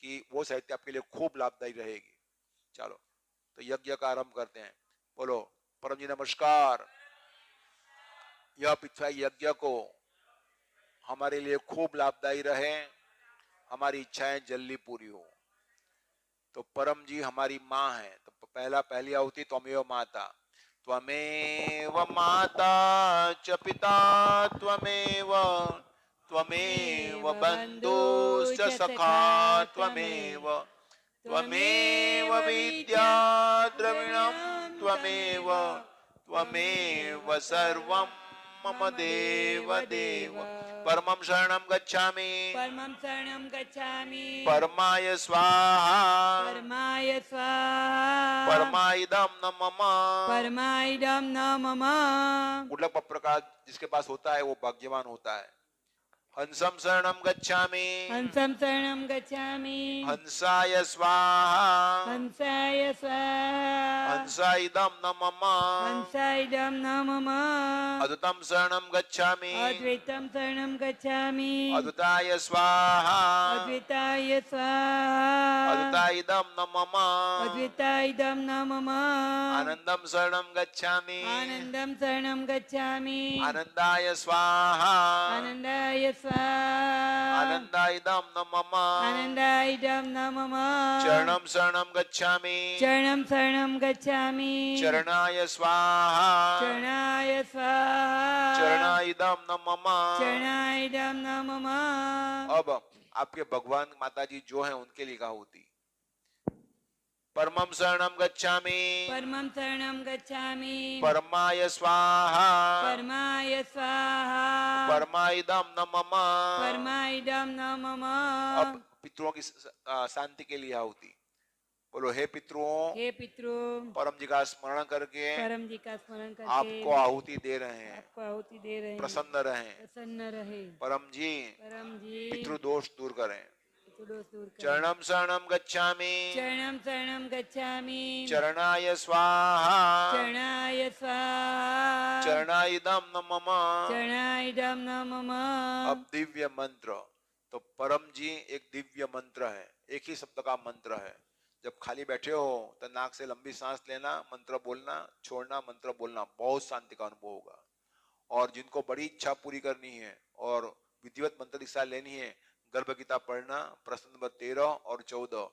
कि वो साहित्य आपके लिए खूब लाभदायी रहेगी। चलो तो यज्ञ का आरंभ करते हैं। बोलो परम जी नमस्कार। यह पिछला यज्ञ को हमारे लिए खूब लाभदायी रहे, हमारी इच्छाएं जल्दी पूरी हो। तो परम जी हमारी माँ है, तो पहली आहुति त्वमेव माता। त्वमेव माता च पिता त्वमेव, त्वमेव बन्धुश्च सखा त्वमेव, त्वमेव विद्या द्रविणं त्वमेव, त्वमेव सर्वं मम देव देव। परमं शरणं गच्छामि, परमं शरणं गच्छामि, परमाय स्वाहा, परमाय स्वाहा, परमाइदं न मम। परमाइदं न मम। गुडलक प्रकार जिसके पास होता है वो भाग्यवान होता है। हंसं शरणं गच्छामि, हंसं शरणं गच्छामि, हंसाय स्वाहा, हंसाय स्वाहा, हंसाइदं न मम। हंसाइदं न मम। अद्वैतं शरणं गच्छामि, अद्वैतं शरणं गच्छामि, अद्वैताय स्वाहा, अद्वैताय स्वाहा, अद्वैताइदं न मम। अद्वैताइदं न मम। आनन्दं शरणं गच्छामि, आनन्दं शरणं गच्छामि, आनन्दाय स्वाहा, आनन्दाय स्वाहा, आनन्दाइदं न मम। आनन्दाइदं न मम। चरणं शरणं गच्छामि, चरणं शरणं गच्छामि, चरणाय स्वाहा, चरणाय स्वाहा, चरणाइदं न मम। चरणाइदं न मम। अब आपके भगवान माता जी जो हैं उनके लिए कहा होती। परमं शरणं गच्छामि, परमं शरणं गच्छामि, परमाय स्वाहा, परमाय स्वाहा, परमाइदं न मम। परमाइदं न मम। अब पितरों की शांति के लिए आहुति। बोलो हे पितरों, हे पितरों, परम जी का स्मरण करके परम जी का स्मरण करके आपको आहुति दे रहे हैं, आपको आहुति दे रहे हैं, प्रसन्न रहें। प्रसन्न रहे। परम जी परम जी पितृदोष दूर करें। पितृदोष दूर करें। चरणं शरणं गच्छामि, चरणं शरणं गच्छामि, चरणाय स्वाहा, चरणाय स्वाहा, चरणाइदं न मम। चरणाइदं न मम। अब दिव्य मंत्र, तो परम जी एक दिव्य मंत्र है, एक ही शब्द का मंत्र है। जब खाली बैठे हो तो नाक से लंबी सांस लेना, मंत्र बोलना, छोड़ना, मंत्र बोलना, बहुत शांति का अनुभव होगा। और जिनको बड़ी इच्छा पूरी करनी है और विधिवत मंत्र दीक्षा लेनी है, गर्भ गीता पढ़ना, प्रश्न नंबर 13 और 14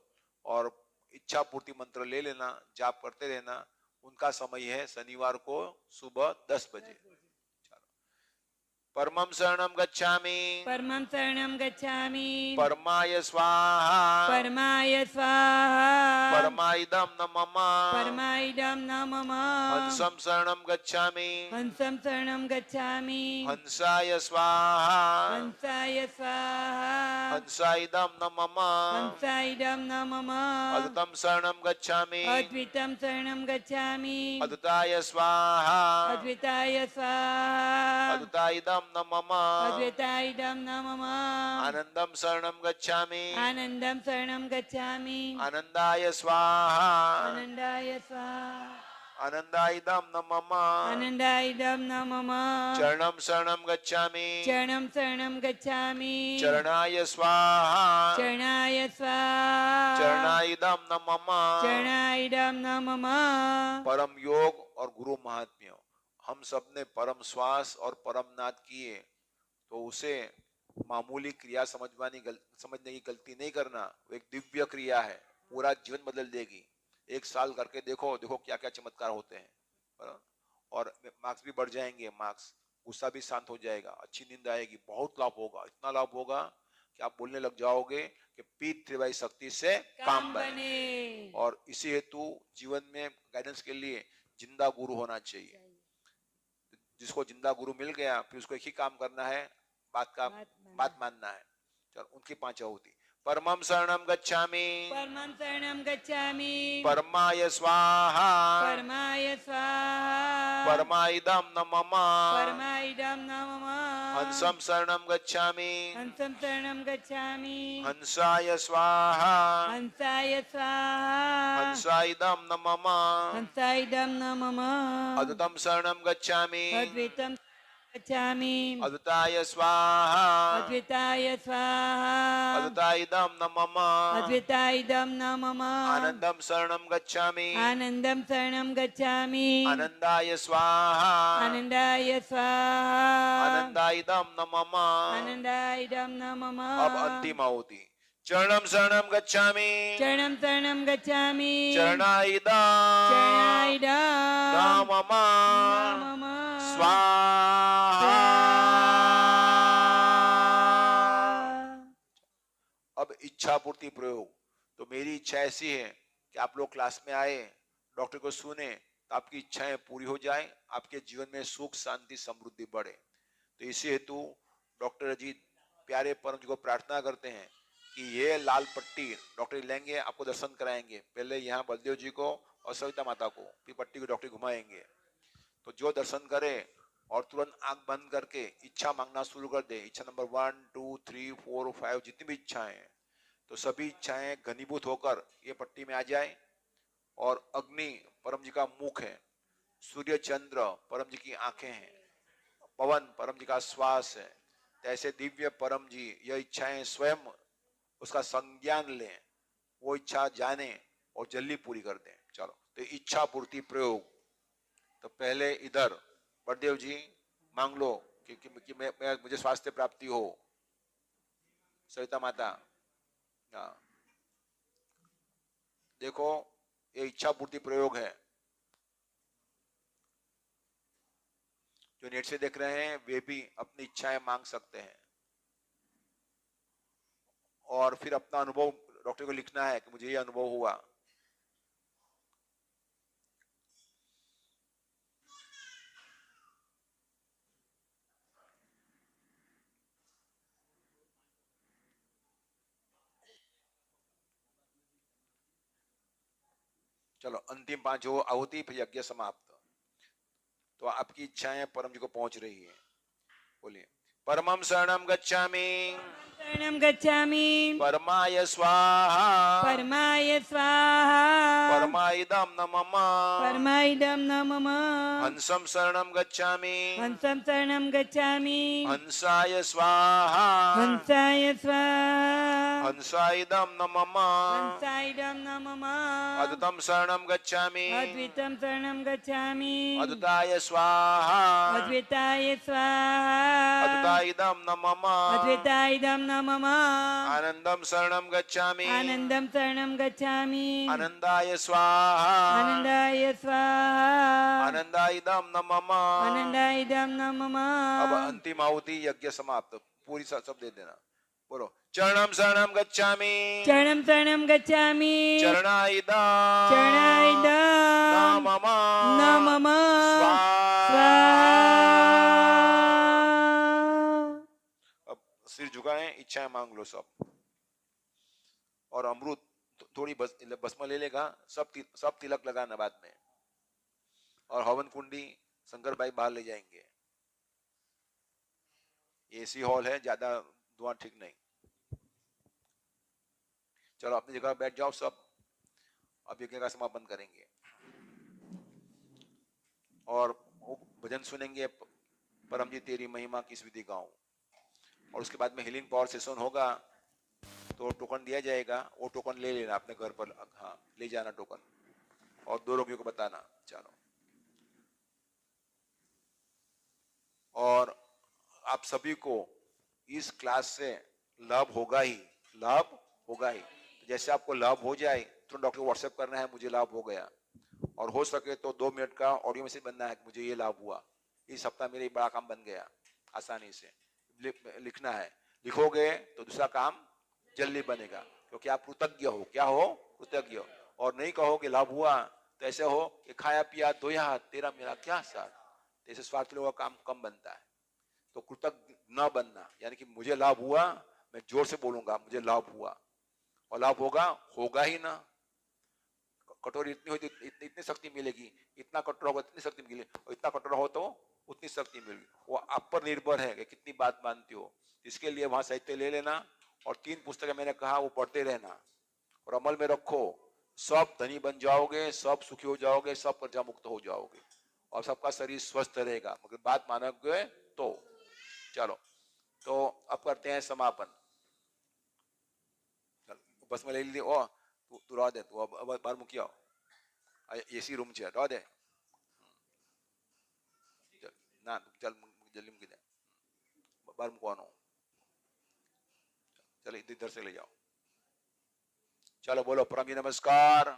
और इच्छा पूर्ति मंत्र ले लेना, जाप करते रहना। उनका समय है शनिवार को सुबह 10 बजे। परमं शरणं गच्छामि, परमं शरणं गच्छामि, परमाय स्वाहा, परमाय स्वाहा, परमाइदं न मम। परमाइदं न मम। हंसं शरणं गच्छामि, हंसं शरणं गच्छामि, हंसाय स्वाहा, हंसाय स्वाहा, हंसाइदं न मम। हंसाइदं न मम। अद्वैतं शरणं गच्छामि, अद्वैतं शरणं गच्छामि, अद्वैताय स्वाहा, अद्वैताय स्वाहा, अद्वैताइदं न मम। अद्वैताइदं न मम। आनन्दं शरणं गच्छामि, आनन्दं शरणं गच्छामि, आनन्दाय स्वाहा, आनन्दाय स्वाहा, आनन्दाइदं न मम। आनन्दाइदं न मम। चरणं शरणं गच्छामि, चरणं शरणं गच्छामि, चरणाय स्वाहा, चरणाय स्वाहा, चरणाइदं न मम। चरणाइदं न मम। परम योग और गुरु महात्म्य, हम सब ने परम श्वास और परम नाद किए, तो उसे मामूली क्रिया समझने की गलती नहीं करना। वो एक दिव्य क्रिया है, पूरा जीवन बदल देगी। 1 साल करके देखो, देखो क्या क्या चमत्कार होते हैं। और मार्क्स भी बढ़ जाएंगे, मार्क्स, गुस्सा भी शांत हो जाएगा, अच्छी नींद आएगी, बहुत लाभ होगा। इतना लाभ होगा कि आप बोलने लग जाओगे कि पीठ त्रिवाई शक्ति से काम बने। और इसी हेतु जीवन में गाइडेंस के लिए जिंदा गुरु होना चाहिए। जिसको जिंदा गुरु मिल गया, फिर उसको एक ही काम करना है, बात मानना है। चलो उनकी 5 आहुति। परमं शरणं गच्छामि परमं शरणं गच्छामि परमाय स्वाहा परमाय स्वाहा परमाइदं न मम परमाइदं न मम हंसं शरणं गच्छामि हंसं शरणं गच्छामि हंसाय स्वाहा हंसाय स्वाहा हंसाइदं न मम हंसाइदं न मम अद्वैतं शरणं गच्छामि अद्वैतं गच्छामि अद्वैताय स्वाहा अद्वैताय स्वाहा अद्वैताइदं न मम अद्वैताइदं न मम आनंदं शरणं गच्छामि आनंदं शरणं गच्छामि आनंदाय स्वाहा आनंदाय स्वाहा आनंदाइदं न मम आनंदाइदं न मम अब अंतिम आहुति चरणं शरणं गच्छामि चरणं शरणं गच्छामि चरणाइदं चरणाइदं न मम न मम स्वाहा। अब इच्छा पूर्ति प्रयोग। तो मेरी इच्छा ऐसी है कि आप लोग क्लास में आए, डॉक्टर को सुने, तो आपकी इच्छाएं पूरी हो जाए, आपके जीवन में सुख शांति समृद्धि बढ़े। तो इसी हेतु डॉक्टर अजीत प्यारे परम जी को प्रार्थना करते हैं कि ये लाल पट्टी डॉक्टर लेंगे, आपको दर्शन कराएंगे। पहले यहाँ बलदेव जी को और सविता माता को, फिर पट्टी को डॉक्टर घुमाएंगे। तो जो दर्शन करे और तुरंत आंख बंद करके इच्छा मांगना शुरू कर दे। इच्छा नंबर 1, 2, 3, 4, 5 जितनी भी इच्छाएं हैं, तो सभी इच्छाएं घनीभूत होकर ये पट्टी में आ जाए। और अग्नि परम जी का मुख है, सूर्य चंद्र परम जी की आंखें हैं, पवन परम जी का श्वास है। ऐसे दिव्य परम जी यह इच्छाएं स्वयं उसका संज्ञान लें, वो इच्छा जाने और जल्दी पूरी कर दें। चलो, तो इच्छा पूर्ति प्रयोग। तो पहले इधर बलदेव जी मांग लो कि मुझे स्वास्थ्य प्राप्ति हो। सविता माता, हाँ देखो ये इच्छा पूर्ति प्रयोग है। जो नेट से देख रहे हैं वे भी अपनी इच्छाएं मांग सकते हैं और फिर अपना अनुभव डॉक्टर को लिखना है कि मुझे ये अनुभव हुआ। चलो अंतिम 5 हो आहुति, फिर यज्ञ समाप्त। तो आपकी इच्छाएं परम जी को पहुंच रही है। बोलिए परमं शरणं गच्छामि शरणं गच्छामि परमाय स्वाहा परमाय स्वाहा परमाइदं न मम परमाइदं न मम हंसं शरणं गच्छामि हंसं शरणं गच्छामि हंसाय स्वाहा हंसाय स्वाहा हंसाइदं न मम हंसाइदं न मम अद्वैतं शरणं गच्छामि अद्वैतं शरणं गच्छामि अद्वैताय स्वाहा अद्वैताय स्वाहा अद्वैताइदं न मम अद्वैताइदं न मम आनंदं शरणं गच्छामि आनंदं शरणं गच्छामि आनंदाय स्वाहा आनंदाय स्वाहा आनंदाइदं न मम। आनंदाइदं न मम अब अंतिम आहुति यज्ञ समाप्त। पूरी सब दे देना। बोलो चरणं शरणं गच्छामि चरणं शरणं गच्छामि चरणाइदं चरणाइदं न मम न मम स्वाहा। अब सिर झुकाएं, इच्छाएं मांग लो सब। और अमृत थोड़ी भस्म ले लेगा, सब तिलक लगाना बाद में। और हवन कुंडी शंकर भाई बाहर ले जाएंगे। एसी हॉल है, ज्यादा धुआं ठीक नहीं। चलो अपनी जगह बैठ जाओ सब। अब यज्ञ का समापन करेंगे और भजन सुनेंगे, परम जी तेरी महिमा किस विधि गाऊं। और उसके बाद में हीलिंग पावर सेशन होगा, तो टोकन दिया जाएगा। वो टोकन ले लेना अपने घर पर, हाँ ले जाना टोकन, और 2 रोगियों को बताना। चलो, और आप सभी को इस क्लास से लाभ होगा ही, लाभ होगा ही। तो जैसे आपको लाभ हो जाए तो डॉक्टर को व्हाट्सएप करना है मुझे लाभ हो गया, और हो सके तो 2 मिनट का ऑडियो मैसेज बनना है कि मुझे ये लाभ हुआ, इस हफ्ता मेरे बड़ा काम बन गया। आसानी से लिखना है। लिखोगे तो दूसरा काम जल्दी बनेगा, क्योंकि आप कृतज्ञ हो। क्या हो? कृतज्ञ हो। और नहीं कहोगे लाभ हुआ तो ऐसे हो कि खाया पिया धोया हाथ, तेरा मेरा क्या साथ। तो ऐसे स्वार्थी लोगों का काम कम बनता है। तो कृतज्ञ न बनना, यानी कि मुझे लाभ हुआ, मैं जोर से बोलूंगा मुझे लाभ हुआ, और लाभ होगा होगा ही ना। कटोरी इतनी हुई तो इतनी शक्ति मिलेगी, इतना कटोरा होगा इतनी शक्ति मिलेगी, और इतना कटोरा हो तो उतनी शक्ति मिलेगी। वो आप पर निर्भर है कि कितनी बात मानती हो। इसके लिए वहां साहित्य ले लेना और 3 पुस्तकें मैंने कहा वो पढ़ते रहना और अमल में रखो। सब धनी बन जाओगे, सब सुखी हो जाओगे, सब कर्जा मुक्त हो जाओगे और सबका शरीर स्वस्थ रहेगा, मगर बात मानोगे तो। चलो तो अब करते हैं समापन। बस में ले ली ओ तू रह दे, तू अब बार मुखिया एसी रूम છે रह दे ना, चल जल्दी मुकी दे बार मुकवानो। चलो इधर से ले जाओ। चलो बोलो परम जी नमस्कार।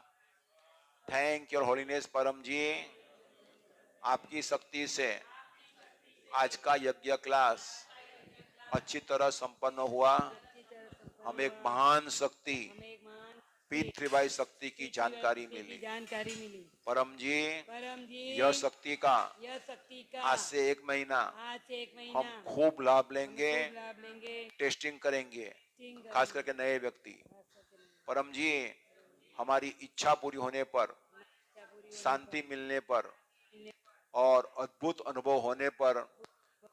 थैंक योर होलीनेस परम जी, आपकी शक्ति से आज का यज्ञ क्लास अच्छी तरह संपन्न हुआ। हमें एक महान शक्ति P3Y शक्ति की जानकारी मिली। परम जी यह शक्ति का आज से 1 महीना हम खूब लाभ लेंगे, टेस्टिंग करेंगे, खास करके नए व्यक्ति। परम जी हमारी इच्छा पूरी होने पर, शांति मिलने पर और अद्भुत अनुभव होने पर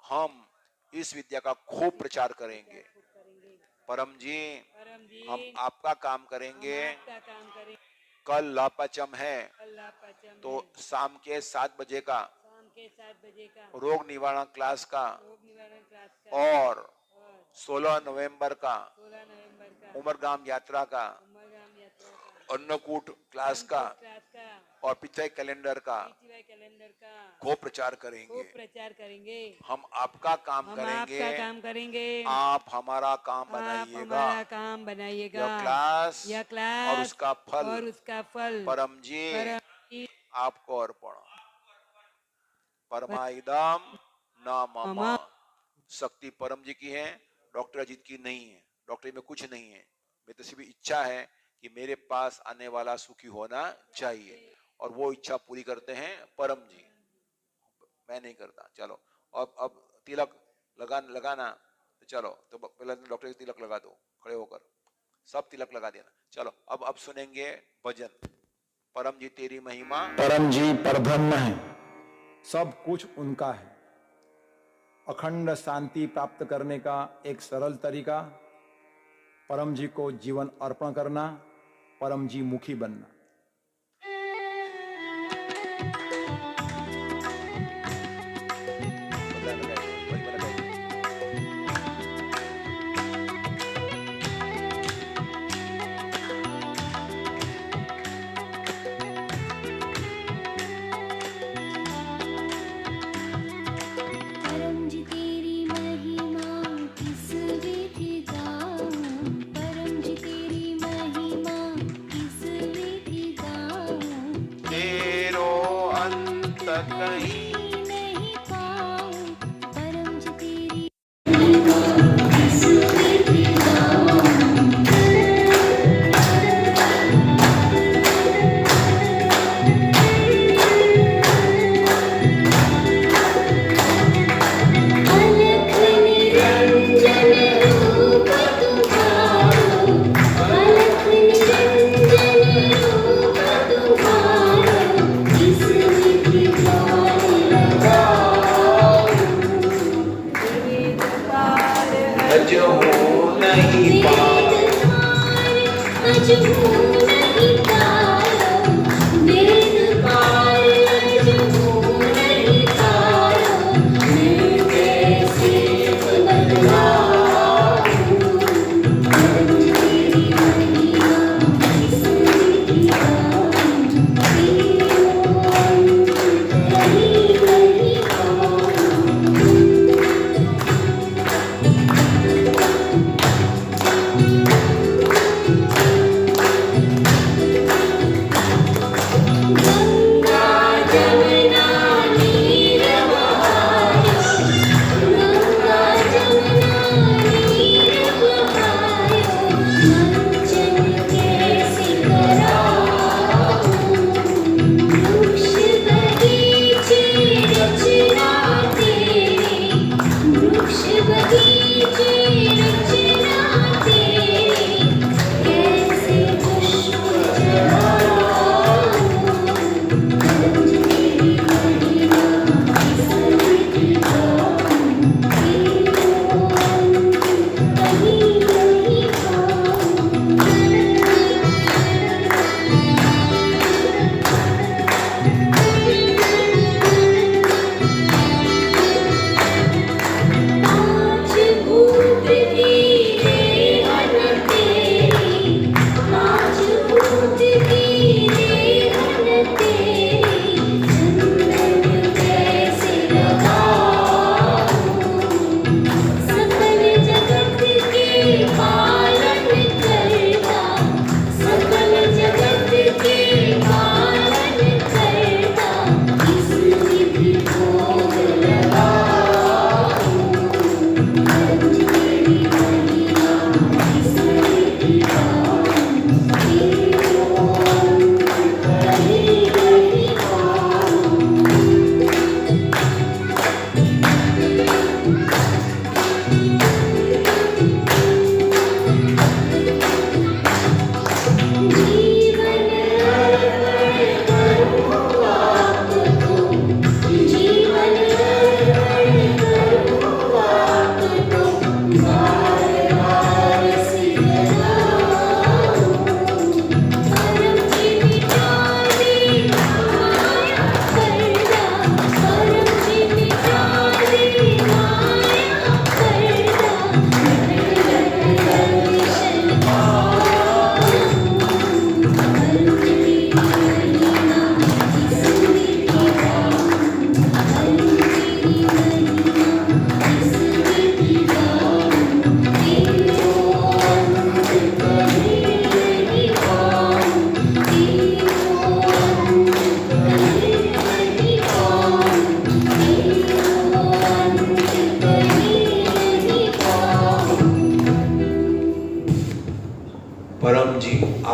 हम इस विद्या का खूब प्रचार करेंगे। परम जी हम आपका काम करेंगे। कल लापाचम है तो शाम के 7 बजे का रोग निवारण क्लास का और 16 नवंबर का उमरगाम यात्रा का अन्नकूट क्लास का और पिछले कैलेंडर का खूब प्रचार करेंगे। हम आपका काम करेंगे, आप हमारा काम बनाइएगा। यह क्लास और उसका फल परम जी आपको अर्पण। परमाइदम न मम। शक्ति परम जी की है, डॉक्टर अजीत की नहीं है। डॉक्टर में कुछ नहीं है, मेरी तो सिर्फ इच्छा है कि मेरे पास आने वाला सुखी होना चाहिए और वो इच्छा पूरी करते हैं परम जी, मैं नहीं करता। चलो अब तिलक लगाना तो चलो तो पहले डॉक्टर तिलक लगा दो, खड़े होकर सब तिलक लगा देना। चलो अब सुनेंगे भजन। परम जी तेरी महिमा। परम जी परब्रह्म है, सब कुछ उनका है। अखंड शांति प्राप्त करने का एक सरल तरीका, परम जी को जीवन अर्पण करना, परम जी मुखी बनना। बगीचे रचना तेरे कैसे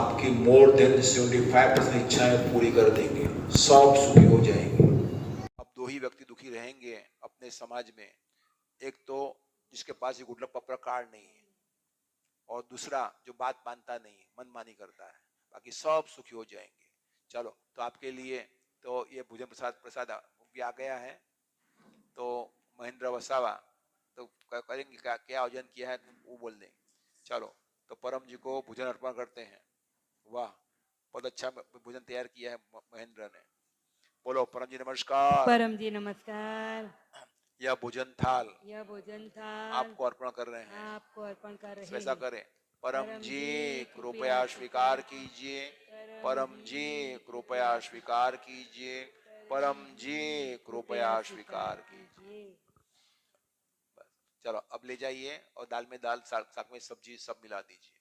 आपकी मोर देन 75% इच्छाएं पूरी कर देंगे, सब सुखी हो जाएंगे। अब दो ही व्यक्ति दुखी रहेंगे अपने समाज में, एक तो जिसके पास ये गुडलक पप्पर कार्ड नहीं है, और दूसरा जो बात मानता नहीं है, मनमानी करता है, बाकी सब सुखी हो जाएंगे। चलो, तो आपके लिए तो ये भोजन प्रसाद भी आ गया है, तो महेंद्र वसावा तो करेंगे क्या आयोजन किया है वो बोल दें। चलो, तो परम जी को भोजन अर्पण करते हैं। वाह, बहुत अच्छा भोजन तैयार किया है महेंद्र ने। बोलो परम जी नमस्कार। परम जी नमस्कार। यह भोजन थाल आपको अर्पण कर रहे हैं, आपको अर्पण कर रहे वैसा हैं। करें। परम जी कृपया स्वीकार कीजिए, परम जी कृपया स्वीकार कीजिए, परम जी कृपया स्वीकार कीजिए। बस, चलो अब ले जाइए और दाल में दाल, साग में सब्जी सब मिला दीजिए।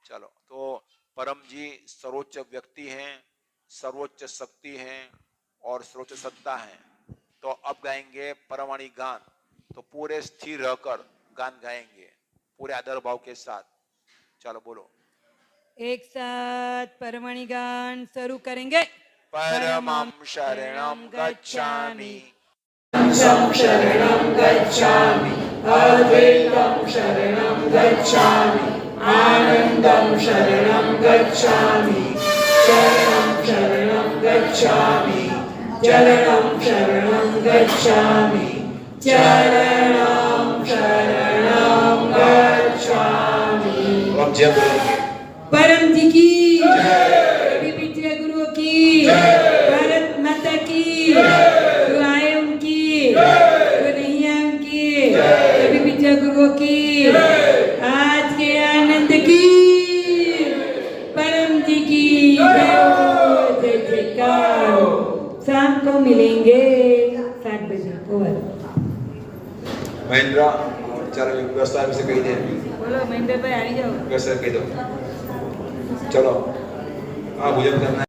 चलो, तो परम जी सर्वोच्च व्यक्ति हैं, सर्वोच्च शक्ति हैं और सर्वोच्च सत्ता है। तो अब गाएंगे परमवाणी गान, तो पूरे स्थिर रहकर गान गाएंगे पूरे आदर भाव के साथ। चलो बोलो, एक साथ परमणि गान शुरू करेंगे। परमं शरणं गच्छामि, शरणं गच्छामि, अद्वैतं शरणं गच्छामि, आनन्दं शरणं गच्छामि, शरणं गच्छामि, चरणं शरणं गच्छामि, चरणं शरणं गच्छामि। हम जय बोलेंगे। परम जी की सभी पिछले गुरुओं की, भारत माता की, जो आए उनकी, जो नहीं आए उनकी, सभी पिछले गुरुओं की, आज के आनंद की, परम जी की जय हो, जय जयकार हो। शाम को मिलेंगे 7 बजे। महेंद्र, चलो व्यवस्था में से कही दे। बोलो महेंद्र भाई, आ जाओ। व्यवस्था कही दो। चलो, हाँ भोजन करना है।